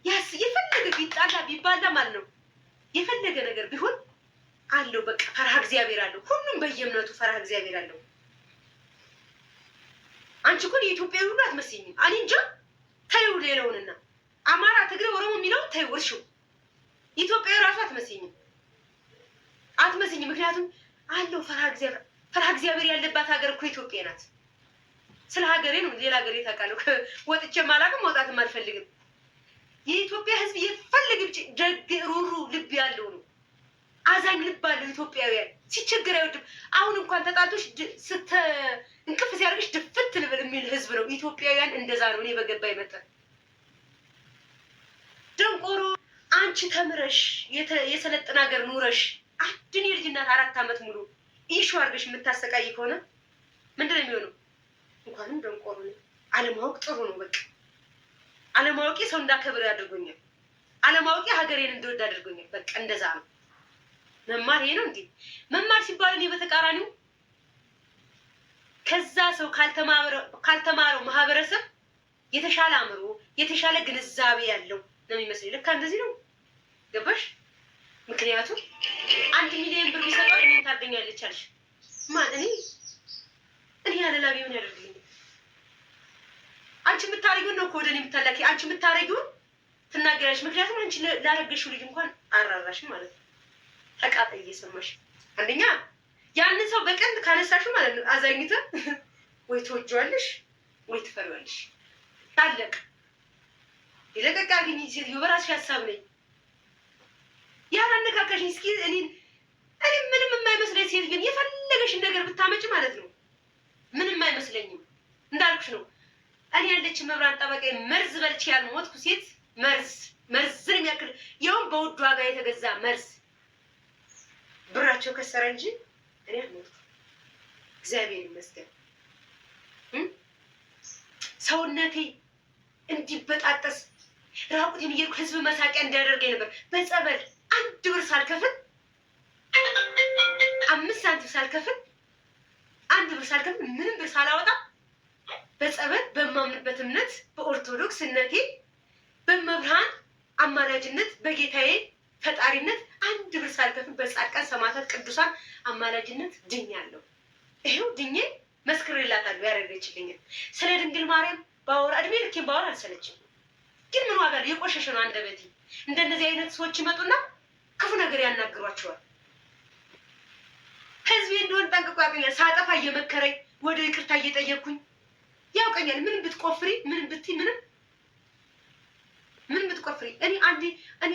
ያስ የፈለገ ቢጣላ ቢባላ ማለት ነው የፈለገ ነገር ቢሆን አለው በቃ ፈርሃ እግዚአብሔር አለው። ሁሉም በየእምነቱ ፈርሃ እግዚአብሔር አለው። አንቺ እኮ የኢትዮጵያዊ ሁሉ አትመስይኝም። እኔ እንጃ ታዩ። ሌላውንና አማራ፣ ትግሬ፣ ኦሮሞ የሚለውን ታዩ። እርሺው ኢትዮጵያዊ ራሱ አትመስይኝም። ምክንያቱም አለው ፈርሃ እግዚአብሔር ያለባት ሀገር እኮ ኢትዮጵያ ናት። ስለ ሀገሬ ነው ሌላ ሀገሬ ታውቃለሁ። ወጥቼ ማላውቅም መውጣትም አልፈልግም። የኢትዮጵያ ህዝብ የፈለገ ደግ ሩሩ ልብ ያለው ነው። አዛኝ ልብ አለው። ኢትዮጵያውያን ሲቸገር አይወድም። አሁን እንኳን ተጣልቶሽ እንቅፍ ሲያደርግሽ ድፍት ልብል የሚል ህዝብ ነው። ኢትዮጵያውያን እንደዛ ነው። እኔ በገባኝ መጠን ደንቆሮ አንቺ ተምረሽ የሰለጠነ ሀገር ኑረሽ አንድን የልጅ እናት 4 አመት ሙሉ ኢሹ አድርገሽ የምታሰቃይ ከሆነ ምንድን ነው የሚሆነው? እንኳንም ደንቆሮ ነው። አለማወቅ ጥሩ ነው። በቃ አለማወቄ ሰው እንዳከብር ያደርጎኛል። አለማወቄ ሀገሬን እንደወድ አድርጎኛል። በቃ እንደዛ ነው። መማር ይሄ ነው እንዴ? መማር ሲባል እኔ በተቃራኒው ከዛ ሰው ካልተማረው ማህበረሰብ የተሻለ አእምሮ የተሻለ ግንዛቤ ያለው ነው የሚመስለኝ። ልክ እንደዚህ ነው። ገባሽ? ምክንያቱም 1 ሚሊዮን ብር ቢሰጣት ምን ታገኛለች አልሽ? ማን እኔ ያለ ላቢ ምን ያደርግልኝ? አንቺ የምታረጊውን ነው ወደ እኔ የምታላኪ። አንቺ የምታረጊውን ትናገራለሽ። ምክንያቱም አንቺ ላረገሽው ልጅ እንኳን አራራሽም ማለት ነው። ተቃጣይ እየሰማሽ አንደኛ ያንን ሰው በቀን ካነሳሽው ማለት ነው አዛኝተ ወይ ትወጂዋለሽ ወይ ትፈሪዋለሽ። ታለቅ ይለቀቃ ግን ሴትዮ በራስሽ ሀሳብ ነኝ ያላነካካሽኝ። እስኪ እኔ ምንም የማይመስለኝ ሴት ግን የፈለገሽን ነገር ብታመጭ ማለት ነው ምንም አይመስለኝም። እንዳልኩሽ ነው እኔ ያለችን መብራት ጠበቃ መርዝ በልቼ ያልሞትኩ ሴት መርዝን የሚያክል ያውም በውድ ዋጋ የተገዛ መርዝ ብራቸው ከሰረ እንጂ እኔ አልሞትኩም። እግዚአብሔር ይመስገን። ሰውነቴ እንዲበጣጠስ ራቁቴን እየሄድኩ ህዝብ መሳቂያ እንዲያደርገኝ ነበር። በጸበል 1 ብር ሳልከፍል 5 ሳንቲም ሳልከፍል 1 ብር ሳልከፍል ምንም ብር ሳላወጣ በጸበል በማምንበት እምነት በኦርቶዶክስነቴ በመብርሃን አማላጅነት በጌታዬ ፈጣሪነት 1 ብር ሳልከፍል በጻድቃን ሰማዕታት ቅዱሳን አማላጅነት ድኛለሁ። ይሄው ድኜ መስክሬላታለሁ ያደረገችልኛል። ስለ ድንግል ማርያም ባወራ እድሜ ልኬን ባወራ አልሰለችም። ግን ምን ዋጋ አለው? የቆሸሸ ነው አንደበቴ። እንደነዚህ አይነት ሰዎች ይመጡና ክፉ ነገር ያናግሯቸዋል። ህዝቤ እንደሆነ ጠንቅቆ ያውቀኛል። ሳጠፋ እየመከረኝ ወደ ይቅርታ እየጠየቅኩኝ ያውቀኛል። ምን ብትቆፍሪ ምን ብትይ ምን ብትቆፍሪ እኔ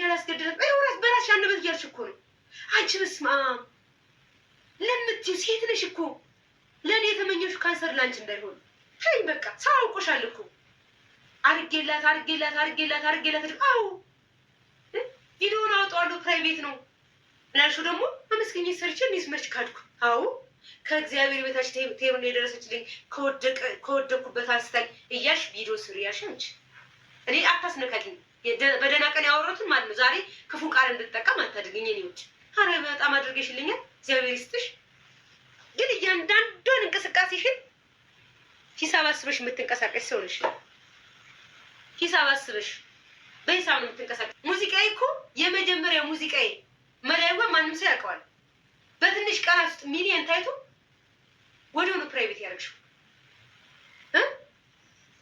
አላስገድለም። ራስ በራስሽ አንደበት እያልሽ እኮ ነው አንቺ። በስመ አብ ለምትይው ሴት ነሽ እኮ። ለእኔ የተመኘሹ ካንሰር ላንቺ እንዳይሆን ሀይ በቃ ሰው አውቆሻል እኮ። አርጌላት አዎ ቪዲዮውን አውጣዋለሁ። ፕራይቬት ነው ምናልሽው ደግሞ አመስገኝ ሰርቼ እኔስ መች ካድኩ? አዎ ከእግዚአብሔር ቤታች ቴብን የደረሰችልኝ ከወደኩበት አንስታኝ እያልሽ ቪዲዮ ስሪ ያልሽ አንቺ። እኔ አታስነካልኝ። በደህና ቀን ያወራሁትን ማለት ነው ዛሬ ክፉ ቃል እንድጠቀም አታድርግኝ። እኔዎች አረ በጣም አድርገሽልኛል፣ እግዚአብሔር ይስጥሽ። ግን እያንዳንዷን እንቅስቃሴሽን ሂሳብ አስበሽ የምትንቀሳቀሽ ሰው ነሽ። ሂሳብ አስበሽ በሂሳብ ነው የምትንቀሳቀሽ። ሙዚቃዬ እኮ የመጀመሪያው ሙዚቃዬ መላይዋ ማንም ሰው ያውቀዋል። በትንሽ ቀናት ውስጥ ሚሊየን ታይቶ ወዲያውኑ ፕራይቬት ያደረግሽው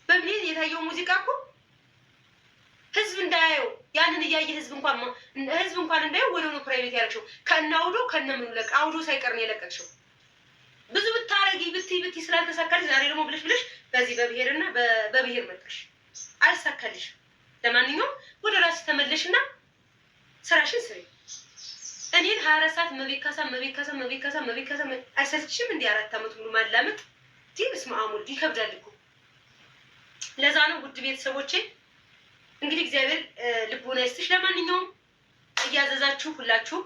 በሚሊየን የታየው ሙዚቃ እኮ ህዝብ እንዳያየው ያንን እያየ ህዝብ እንኳን እንዳየው ወዲያውኑ ፕራይቬት ያደረግሽው ከነ አውዶ ከነ ምኑ ለቅ አውዶ ሳይቀር ነው የለቀቅሽው። ብዙ ብታረጊ ብትይ ስላልተሳካልሽ ዛሬ ደግሞ ብለሽ በዚህ በብሔርና በብሔር መጣሽ። አልሳካልሽ። ለማንኛውም ወደ ራስሽ ተመለሽና ስራሽን ስሪ። እኔን 24 ሰዓት መቤት ካሳ አይሰልችሽም? እንዲህ 4 ዓመት ሙሉ ማላመጥ በስመ አብ ወልድ ይከብዳል እኮ። ለዛ ነው ውድ ቤተሰቦቼ እንግዲህ እግዚአብሔር ልቦና ይስጥሽ። ለማንኛውም እያዘዛችሁ ሁላችሁ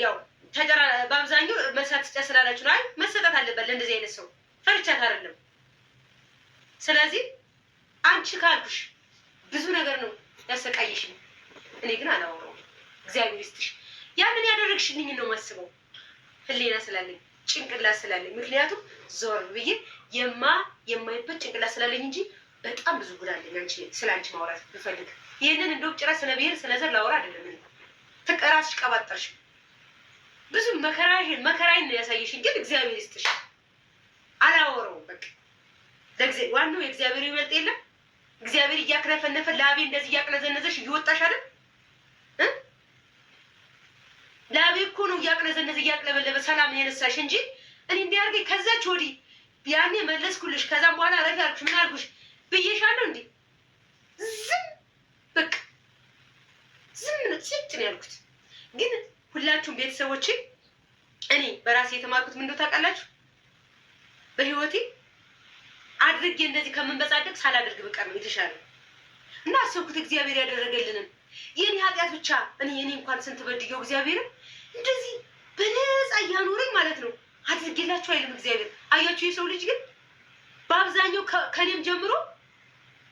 ያው በአብዛኛው መሳት ስጫ ስላላችሁ ነው። አይ መሰጠት አለበት ለእንደዚህ አይነት ሰው ፈርቻት አይደለም። ስለዚህ አንቺ ካልኩሽ ብዙ ነገር ነው ያሰቃይሽ። እኔ ግን አላወራውም። እግዚአብሔር ይስጥሽ። ያንን ያደረግሽልኝ ነው ማስበው። ህሊና ስላለኝ ጭንቅላት ስላለኝ፣ ምክንያቱም ዞር ብዬ የማይበት ጭንቅላት ስላለኝ እንጂ በጣም ብዙ ጉዳለኝ። አንቺ ስላንቺ ማውራት ብፈልግ ይሄንን እንደው ጭራ ስለ ብሔር ስለ ዘር ላወራ አይደለም። ተቀራሽ ቀባጠርሽ ብዙ መከራዬን ነው ያሳየሽኝ። ግን እግዚአብሔር ይስጥሽ። አላወራውም በቃ ዋናው የእግዚአብሔር ይበልጥ የለም። እግዚአብሔር እያክረፈነፈ ላቤ እንደዚህ እያቅነዘነዘሽ እየወጣሽ አይደል? ላቤ እኮ ነው እያቅነዘነዘ እያቅለበለበ ሰላም የነሳሽ እንጂ እኔ እንዲያርገኝ ከዛች ወዲህ ያኔ መለስኩልሽ። ከዛም በኋላ ረፊ አልኩሽ ምን አልኩሽ ብዬሻለሁ እንዴ? በቃ ዝም ነው ያልኩት። ግን ሁላችሁም ቤተሰቦቼ እኔ በራሴ የተማርኩት ምን እንደው ታውቃላችሁ? በህይወቴ አድርጌ እንደዚህ ከምንበጻደቅ ሳላደርግ በቀር ነው የተሻለ እና አሰብኩት እግዚአብሔር ያደረገልንን የኔ ኃጢአት ብቻ እኔ እንኳን ስንት በድየው እግዚአብሔርን እንደዚህ በነፃ እያኖረኝ ማለት ነው አድርጌላችሁ አይልም እግዚአብሔር። አያችሁ የሰው ልጅ ግን በአብዛኛው ከኔም ጀምሮ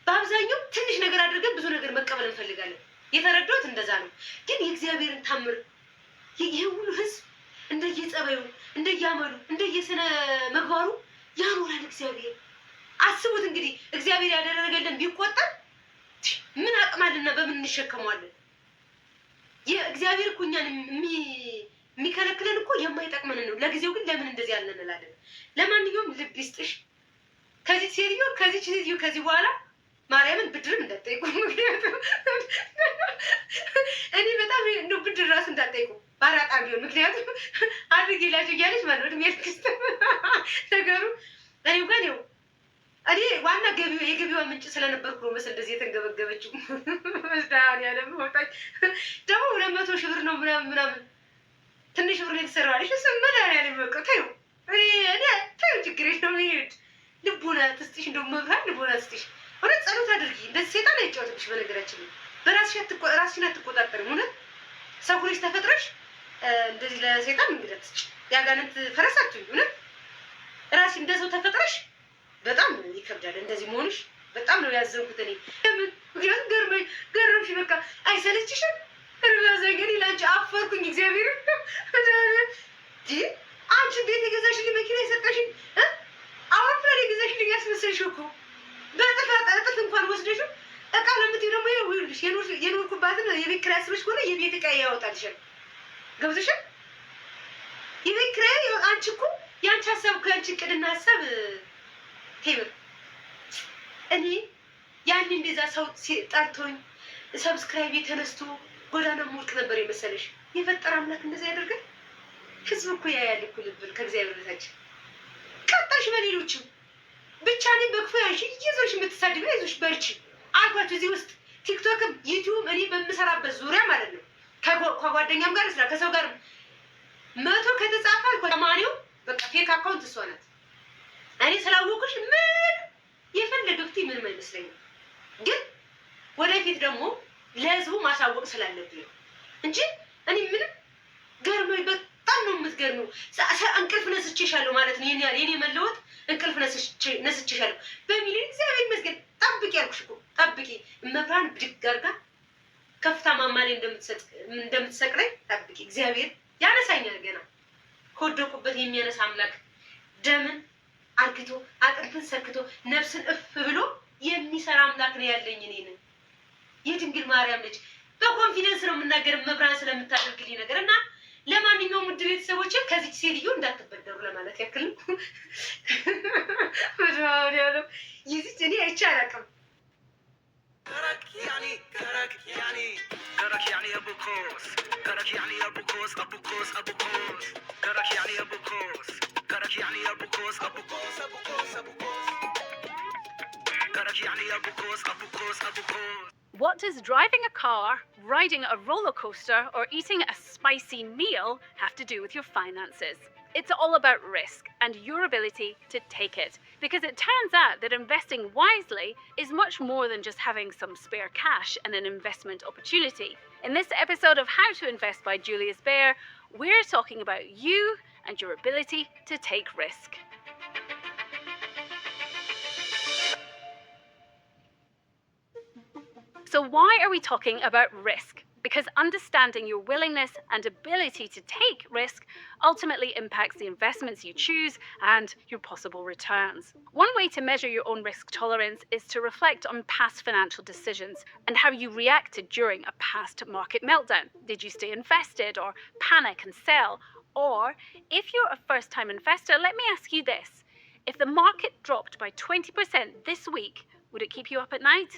በአብዛኛው ትንሽ ነገር አድርገን ብዙ ነገር መቀበል እንፈልጋለን። የተረዳሁት እንደዛ ነው። ግን የእግዚአብሔርን ታምር ይሄ ሁሉ ህዝብ እንደየጸባዩ እንደያመሉ እንደየስነ ምግባሩ ያኖራል እግዚአብሔር። አስቡት እንግዲህ እግዚአብሔር ያደረገልን ቢቆጠር ምን አቅማልና በምን እንሸከመዋለን? የእግዚአብሔር እኮ እኛን የሚከለክለን እኮ የማይጠቅመን ነው። ለጊዜው ግን ለምን እንደዚህ ያልን እንላለን። ለማንኛውም ልብ ይስጥሽ ከዚህ ሴትዮ ከዚህ በኋላ ማርያምን ብድርም እንዳትጠይቁ። ምክንያቱም እኔ በጣም እንደው ብድር ራሱ እንዳትጠይቁ ባራጣ ቢሆን፣ ምክንያቱም አድርጌላችሁ እያለች ማለት ነው። እድሜ ልክስት ነገሩ እኔ እንኳን ይኸው እኔ ዋና የገቢዋ ምንጭ ስለነበርኩ ነው መሰል እንደዚህ የተንገበገበችው። መስዳን ያለ ወጣች ደግሞ 200 ሺህ ብር ነው ምናምን ትንሽ ብር የተሰራልሽ እሱ መዳን ያለ በቃ ተይው። እኔ ተይው ችግር የለውም ይሄድ ልቦና ትስጥሽ፣ እንደውም መብራት ልቦና ትስጥሽ። እውነት ጸሎት አድርጊ። እንደዚህ ሴጣን አይጫወትብሽ። በነገራችን ላይ ራስሽን አትቆጣጠሪም። እውነት ሰው ሁለሽ ተፈጥረሽ እንደዚህ ለሴጣን እንግዳ ትስጭ ያጋንንት ፈረሳችሁ። እውነት ራስሽ እንደ ሰው ተፈጥረሽ በጣም ይከብዳል እንደዚህ መሆንሽ። በጣም ነው ያዘንኩት እኔ። ምክንያቱም ገረምሽ። በቃ አይሰለችሽም? እርባዘገኒ ለአንቺ አፈርኩኝ። እግዚአብሔር አንቺ ቤት የገዛሽልኝ መኪና የሰጠሽኝ አውሮፕላን የገዛሽልኝ ያስመሰልሽው እኮ እጥፍ እንኳን ወስደሽው እቃ ለምትይው ደግሞ ይኸውልሽ የኖርኩባትን የቤት ኪራይ አስበሽ ከሆነ የቤት እቃ ያወጣልሻል። ገብቶሻል? የቤት ኪራይ አንቺ እኮ የአንቺ ሀሳብ እኮ የአንቺ እቅድና ሀሳብ ቴብር እኔ ያን እንደዛ ሰው ጠርቶኝ ሰብስክራይብ የተነስቶ ጎዳና ሞልቅ ነበር የመሰለሽ። የፈጠረ አምላክ እንደዛ ያደርጋል። ህዝብ እኮ ያያል እኮ ልብል ከእግዚአብሔር በታች ቀጣሽ በሌሎችም ብቻ እኔ በክፉ ያንሺ ይዞሽ የምትሳድቢ አይዞሽ በርቺ አልኳችሁ። እዚህ ውስጥ ቲክቶክም ዩቲዩብ እኔ በምሰራበት ዙሪያ ማለት ነው ከጓደኛም ጋር ስራ ከሰው ጋር 100 ከተጻፈ አልኳ ተማሪው በቃ ፌክ አካውንት እሷ ናት። እኔ ስላወኩሽ ምን የፈለገ ብትይ ምንም አይመስለኝም። ግን ወደፊት ደግሞ ለህዝቡ ማሳወቅ ስላለብኝ ነው እንጂ እኔ ምንም ገርሞኝ በጣም ነው የምትገርሚው። እንቅልፍ ነስቼሻለሁ ማለት ነው። የኔ መለወጥ እንቅልፍ ነስቼሻለሁ በሚሊዮን እግዚአብሔር ይመስገን። ጠብቂ ያልኩሽ እኮ ጠብቂ። እመብርሃን ብድግ አድርጋ ከፍታ ማማ ላይ እንደምትሰቅለኝ ጠብቂ። እግዚአብሔር ያነሳኛል። ገና ከወደቁበት የሚያነሳ አምላክ ደምን አርግቶ አጥንትን ሰክቶ ነፍስን እፍ ብሎ የሚሰራ አምላክ ነው ያለኝ። እኔ ነኝ የድንግል ማርያም ልጅ። በኮንፊደንስ ነው የምናገር መብርሃን ስለምታደርግልኝ ነገር እና ለማንኛውም ውድ ቤተሰቦችን ከዚች ሴትዮ እንዳትበደሩ ለማለት ያክል ነው። ወድማውን ያለው ይዚች እኔ አይቼ አላውቅም። What does driving a car, riding a roller coaster, or eating a spicy meal have to do with your finances? It's all about risk and your ability to take it. Because it turns out that investing wisely is much more than just having some spare cash and an investment opportunity. In this episode of How to Invest by Julius Baer, we're talking about you and your ability to take risk. So why are we talking about risk? Because understanding your willingness and ability to take risk ultimately impacts the investments you choose and your possible returns. One way to measure your own risk tolerance is to reflect on past financial decisions and how you reacted during a past market meltdown. Did you stay invested or panic and sell? Or if you're a first-time investor, let me ask you this. If the market dropped by 20% this week, would it keep you up at night?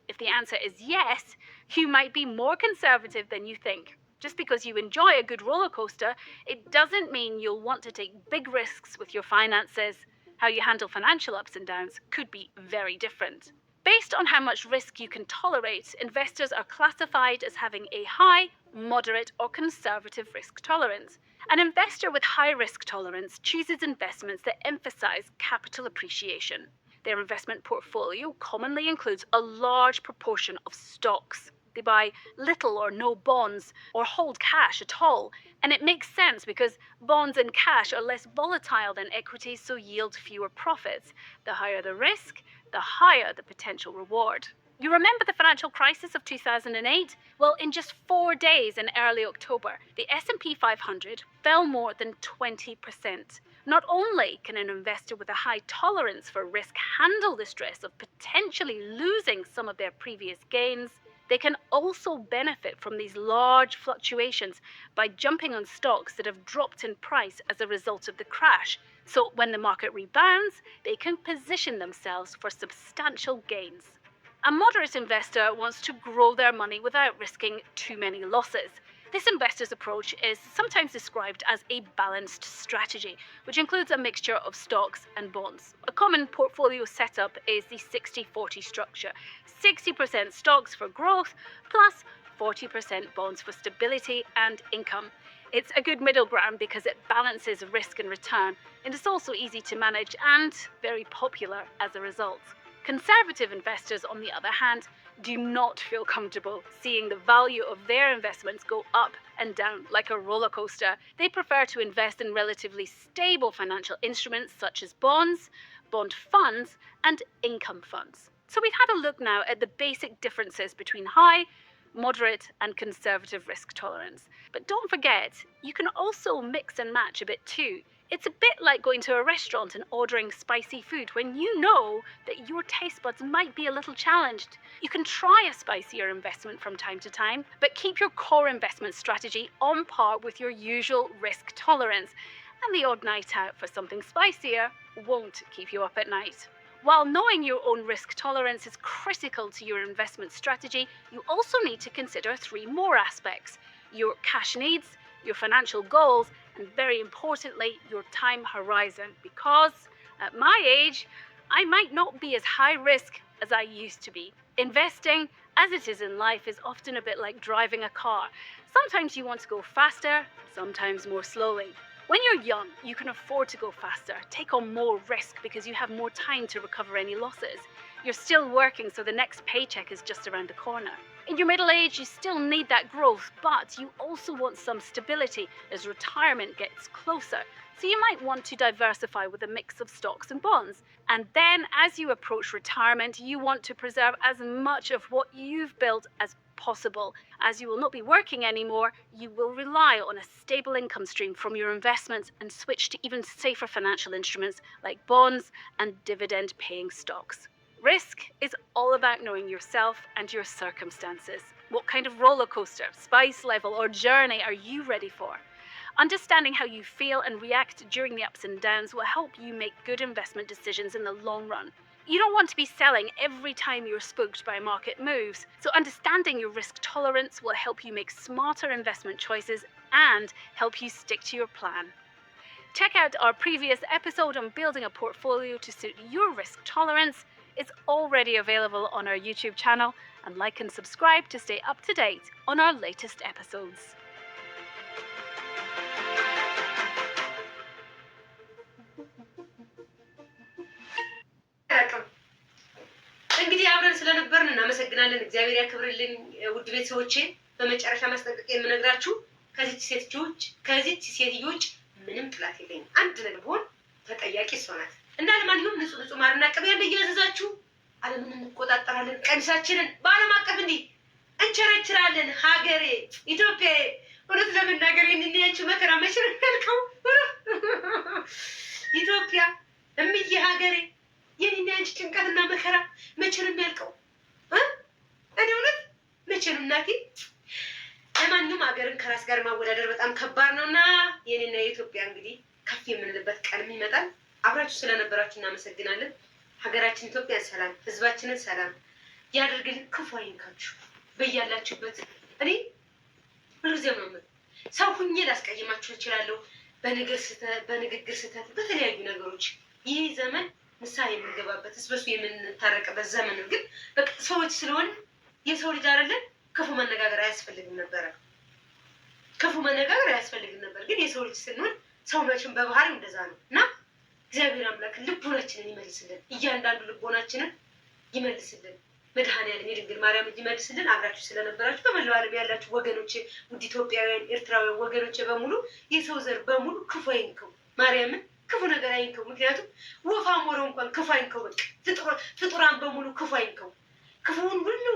If the answer is yes, you might be more conservative than you think. Just because you enjoy a good roller coaster, it doesn't mean you'll want to take big risks with your finances. How you handle financial ups and downs could be very different. Based on how much risk you can tolerate, investors are classified as having a high, moderate, or conservative risk tolerance. An investor with high risk tolerance chooses investments that emphasize capital appreciation. Their investment portfolio commonly includes a large proportion of stocks. They buy little or no bonds or hold cash at all. And it makes sense because bonds and cash are less volatile than equities, so yield fewer profits. The higher the risk, the higher the potential reward. You remember the financial crisis of 2008? Well, in just 4 days in early October, the S&P 500 fell more than 20%. Not only can an investor with a high tolerance for risk handle the stress of potentially losing some of their previous gains, they can also benefit from these large fluctuations by jumping on stocks that have dropped in price as a result of the crash. So when the market rebounds, they can position themselves for substantial gains. A moderate investor wants to grow their money without risking too many losses. This investor's approach is sometimes described as a balanced strategy, which includes a mixture of stocks and bonds. A common portfolio setup is the 60-40 structure. 60% stocks for growth, plus 40% bonds for stability and income. It's a good middle ground because it balances risk and return, and it's also easy to manage and very popular as a result. Conservative investors, on the other hand, do not feel comfortable seeing the value of their investments go up and down like a roller coaster. They prefer to invest in relatively stable financial instruments such as bonds, bond funds, and income funds. So we've had a look now at the basic differences between high, moderate, and conservative risk tolerance. But don't forget, you can also mix and match a bit too. It's a bit like going to a restaurant and ordering spicy food when you know that your taste buds might be a little challenged. You can try a spicier investment from time to time, but keep your core investment strategy on par with your usual risk tolerance. And the odd night out for something spicier won't keep you up at night. While knowing your own risk tolerance is critical to your investment strategy, you also need to consider 3 more aspects: your cash needs, your financial goals, and very importantly, your time horizon. Because at my age, I might not be as high risk as I used to be. Investing, as it is in life, is often a bit like driving a car. Sometimes you want to go faster, sometimes more slowly. When you're young, you can afford to go faster, take on more risk because you have more time to recover any losses. You're still working, so the next paycheck is just around the corner. In your middle age, you still need that growth, but you also want some stability as retirement gets closer. So you might want to diversify with a mix of stocks and bonds. And then as you approach retirement, you want to preserve as much of what you've built as possible. As you will not be working anymore, you will rely on a stable income stream from your investments and switch to even safer financial instruments like bonds and dividend-paying stocks. Risk is all about knowing yourself and your circumstances. What kind of roller coaster, spice level, or journey are you ready for? Understanding how you feel and react during the ups and downs will help you make good investment decisions in the long run. You don't want to be selling every time you're spooked by market moves, so understanding your risk tolerance will help you make smarter investment choices and help you stick to your plan. Check out our previous episode on building a portfolio to suit your risk tolerance. It's already available on our YouTube channel, and like and subscribe to stay up to date on our latest episodes. እንግዲህ አብረን ስለነበርን እናመሰግናለን። እግዚአብሔር ያክብርልን። ውድ ቤተሰቦቼ በመጨረሻ ማስጠንቀቂያ የምነግራችሁ ከዚች ሴትዮች ምንም ጥላት የለኝም። አንድ ነገር ቢሆን ተጠያቂ እሷ ናት። እና ለማንኛውም ንጹህ ማርና ቅቤ ያለ እያዘዛችሁ ዓለምን እንቆጣጠራለን። ቀሚሳችንን በዓለም አቀፍ እንዲህ እንቸረችራለን። ሀገሬ ኢትዮጵያ እውነት ለመናገር የንንያችሁ መከራ መቼ ነው የሚያልቀው? ኢትዮጵያ እምዬ ሀገሬ የኔና ያንቺ ጭንቀትና መከራ መቼ ነው የሚያልቀው? እኔ እውነት መቼ ነው እናቴ? ለማንኛውም ሀገርን ከራስ ጋር ማወዳደር በጣም ከባድ ነውና የኔና የኢትዮጵያ እንግዲህ ከፍ የምንልበት ቀንም ይመጣል። አብራችሁ ስለነበራችሁ እናመሰግናለን። ሀገራችን ኢትዮጵያን ሰላም፣ ህዝባችንን ሰላም ያደርግልን። ክፉ አይንካችሁ በያላችሁበት። እኔ ሁልጊዜም ነው የምልህ፣ ሰው ሁኜ ላስቀይማችሁ እችላለሁ፣ በንግግር ስህተት፣ በተለያዩ ነገሮች። ይህ ዘመን ንስሐ የምንገባበት እስበሱ የምንታረቅበት ዘመን ነው። ግን በቃ ሰዎች ስለሆን የሰው ልጅ አይደለን ክፉ መነጋገር አያስፈልግም ነበረ። ግን የሰው ልጅ ስንሆን ሰውነችን በባህሪው እንደዛ ነው እና እግዚአብሔር አምላክ ልቦናችንን ይመልስልን፣ እያንዳንዱ ልቦናችንን ይመልስልን። መድኃኔዓለም የድንግል ማርያም እጅ መልስልን። አብራችሁ ስለነበራችሁ በመላው ዓለም ያላችሁ ወገኖቼ፣ ውድ ኢትዮጵያውያን፣ ኤርትራውያን ወገኖቼ በሙሉ የሰው ዘር በሙሉ ክፉ አይንከው፣ ማርያምን ክፉ ነገር አይንከው። ምክንያቱም ወፍ አሞራው እንኳን ክፉ አይንከው። በቃ ፍጡራን በሙሉ ክፉ አይንከው። ክፉውን ሁሉ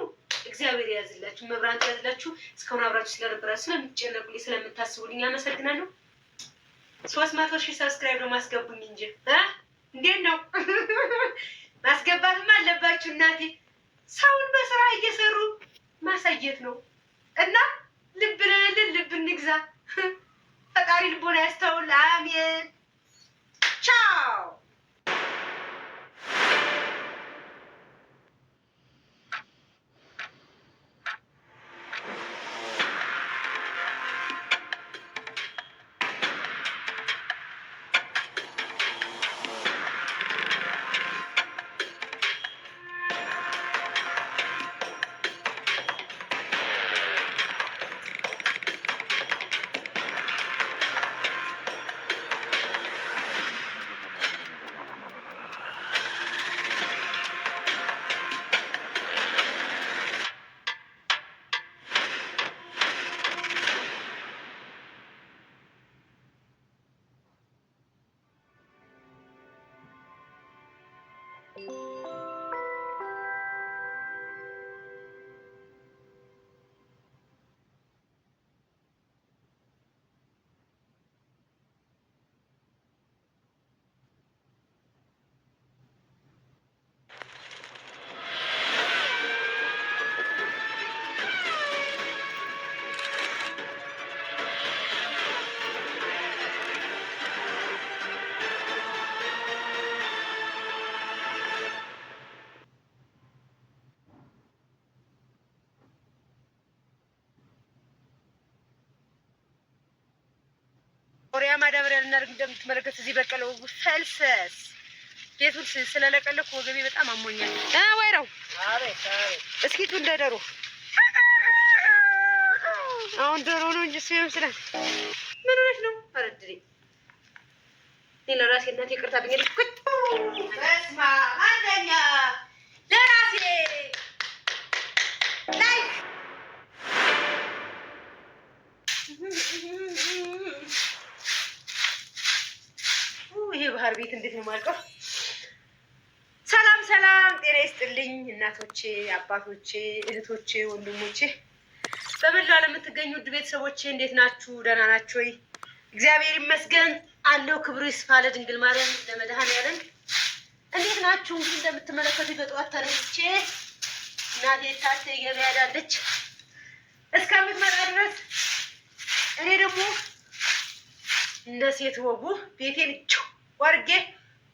እግዚአብሔር ያዝላችሁ፣ መብራን ያዝላችሁ። እስካሁን አብራችሁ ስለነበራችሁ ስለምትጨነቁልኝ፣ ስለምታስቡልኝ አመሰግናለሁ። 300,000 ሰብስክራይብ ነው ማስገቡኝ እንጂ እንዴት ነው ማስገባትማ አለባችሁ እናቴ። ሰውን በስራ እየሰሩ ማሳየት ነው እና ልብ ለልን ልብ እንግዛ። ፈጣሪ ልቦና ያስተውል። አሜን። ቻው። ኮሪያ ማዳበሪያ ልናደርግ እንደምትመለከት እዚህ በቀለው ፈልሰስ ቤቱን ስለለቀለኩ ወገቤ በጣም አሞኛል። ወይራው እስኪ ቱ እንደ ዶሮ አሁን ዶሮ ነው እንጂ እሱ ይመስላል። ምን ሆነሽ ነው? አረድሪ እኔ ለራሴ እናቴ ይቅርታ ብኛለች። በስመ አብ አንደኛ ለራሴ ላይክ ይሄ ባህር ቤት እንዴት ነው ማልቀው? ሰላም ሰላም፣ ጤና ይስጥልኝ እናቶቼ፣ አባቶቼ፣ እህቶቼ፣ ወንድሞቼ በመላው ዓለም የምትገኙ ውድ ቤተሰቦቼ እንዴት ናችሁ? ደህና ናችሁ ወይ? እግዚአብሔር ይመስገን አለው። ክብሩ ይስፋ ለድንግል ማርያም ለመድኃኔዓለም። እንዴት ናችሁ? እንግዲህ እንደምትመለከቱ በጠዋት ተነስቼ እናቴ ታቴ ገበያ ሄዳለች እስከምትመጣ ድረስ እኔ ደግሞ እንደ ሴት ወጉ ቤቴን ወርጌ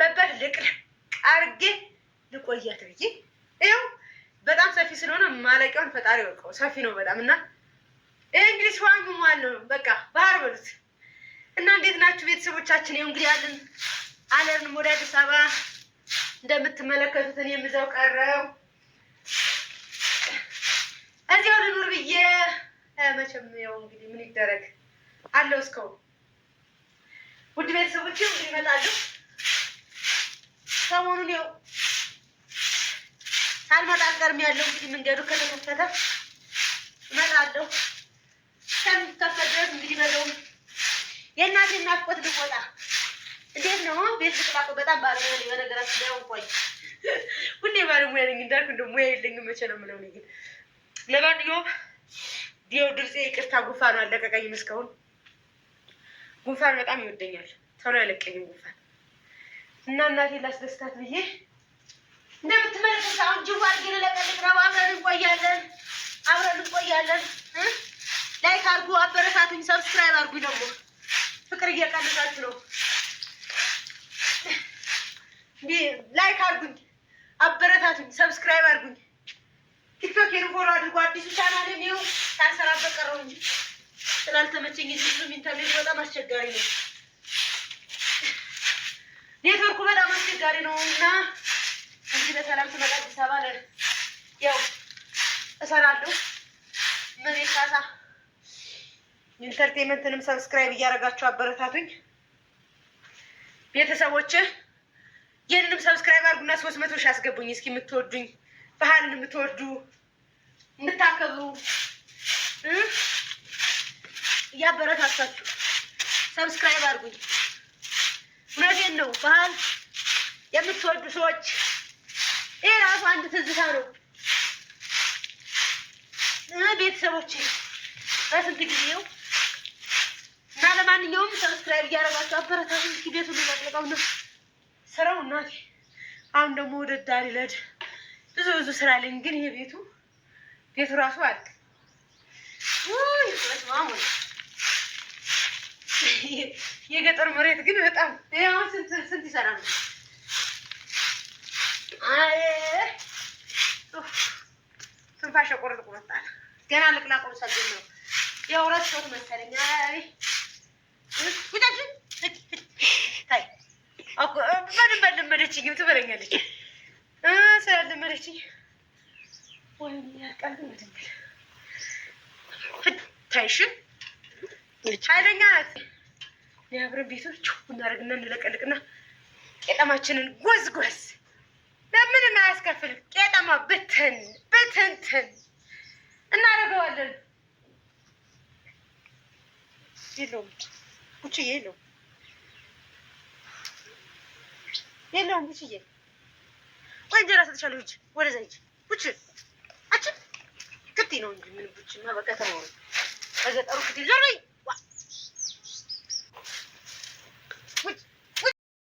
በበት ልቅር አርጌ ልቆያት ብዬ ይኸው በጣም ሰፊ ስለሆነ ማለቂያውን ፈጣሪ ወቀው ሰፊ ነው በጣም እና እንግዲህ ስዋኙ ማለት ነው በቃ ባህር በሉት እና እንዴት ናችሁ ቤተሰቦቻችን? ይኸው እንግዲህ አለን ወደ አዲስ አበባ እንደምትመለከቱት እኔም እዛው ቀረው እዚያው ልኑር ብዬ መቼም ያው እንግዲህ ምን ይደረግ አለው እስካሁን ውድ ቤተሰቦቼ እንግዲህ እመጣለሁ ሰሞኑን ያው ሳልመጣ አልቀርም ያለው እንግዲህ መንገዱ ከተከፈተ እመጣለሁ። እስከሚከፈት ድረስ እንግዲህ በለውም የእናቴን ናፍቆት ልወጣ እንዴት ነው ቤት ልቅላቁ በጣም ባለሙያ ነኝ በነገራችን ላይ እንኳን ሁሌ ባለሙያ ነኝ እንዳልኩ እንደው ሙያ የለኝም መቼ ነው የምለው ግን ለማንኛውም ዲው ድርጼ ይቅርታ ጉንፋኑ አለቀቀኝም እስካሁን ጉንፋን በጣም ይወደኛል ቶሎ አይለቀኝም ጉንፋን እና እናቴን ላስደስታት ብዬ እንደምትመለከቱ አሁን ጅዋ አድርጌ ለቀልቅ ነው። አብረን እንቆያለን ላይክ አድርጉ አበረታቱኝ ሰብስክራይብ አድርጉኝ ደግሞ ፍቅር እየቀነሳችሁ ነው ላይክ አድርጉኝ አበረታቱኝ ሰብስክራይብ አድርጉኝ ቲክቶክ ፎሎ አድርጉ አዲሱ ቻናል ነው ታንሰራበት ቀረው እንጂ ስላልተመቸኝ እዚህ ኢንተርኔት በጣም አስቸጋሪ ነው ኔትወርኩ በጣም አስቸጋሪ ነው እና እንግዲህ በሰላም ትመጣ አዲስ አበባ ያው እሰራለሁ ምን ይሳሳ ኢንተርቴይንመንትንም ሰብስክራይብ እያደረጋችሁ አበረታቱኝ ቤተሰቦቼ ይሄንንም ሰብስክራይብ አድርጉና 300 ሺህ አስገቡኝ እስኪ የምትወዱኝ ባህልን የምትወዱ የምታከብሩ እያበረታታችሁ ሰብስክራይብ አድርጉኝ። እውነቴን ነው። ባህል የምትወዱ ሰዎች ይሄ ራሱ አንድ ትዝታ ነው። ቤተሰቦቼ በስንት ጊዜው እና ለማንኛውም ሰብስክራይብ እያደረጋችሁ አበረታቱኝ። እስኪ ቤቱን ልቀቅልቀው ነው ስራው እናቴ። አሁን ደግሞ ወደ ዳር ይለድ ብዙ ስራ አለኝ። ግን ይሄ ቤቱ ራሱ አለ የገጠር መሬት ግን በጣም ያው ስንት ይሰራል። ትንፋሽ ቆርጥ ቆርጣል። ገና ልቅላቆም ሳልጀምረው ያው ረስቶት መሰለኝ። ታይ አኮ በደንብ ለመደችኝ ትበለኛለች ስላለመደችኝ ወይ ያቃል ምንድን ታይሽ ኃይለኛ ናት። የአብረን ቤቶች እናደርግና እንለቀልቅና ቄጠማችንን ጎዝጎዝ ለምንም አያስከፍልም። ቄጠማ ብትንትን እናደርገዋለን። የለውም ቡችዬ የለውም ቡችዬ ወይ እንጀራ ሰጥሻለሁ። ሂጅ ወደዛ ሂጅ ቡች አቺ ክትይ ነው እንጂ ምን ቡችማ በከተማው በገጠሩ ክትይ ዞር በይ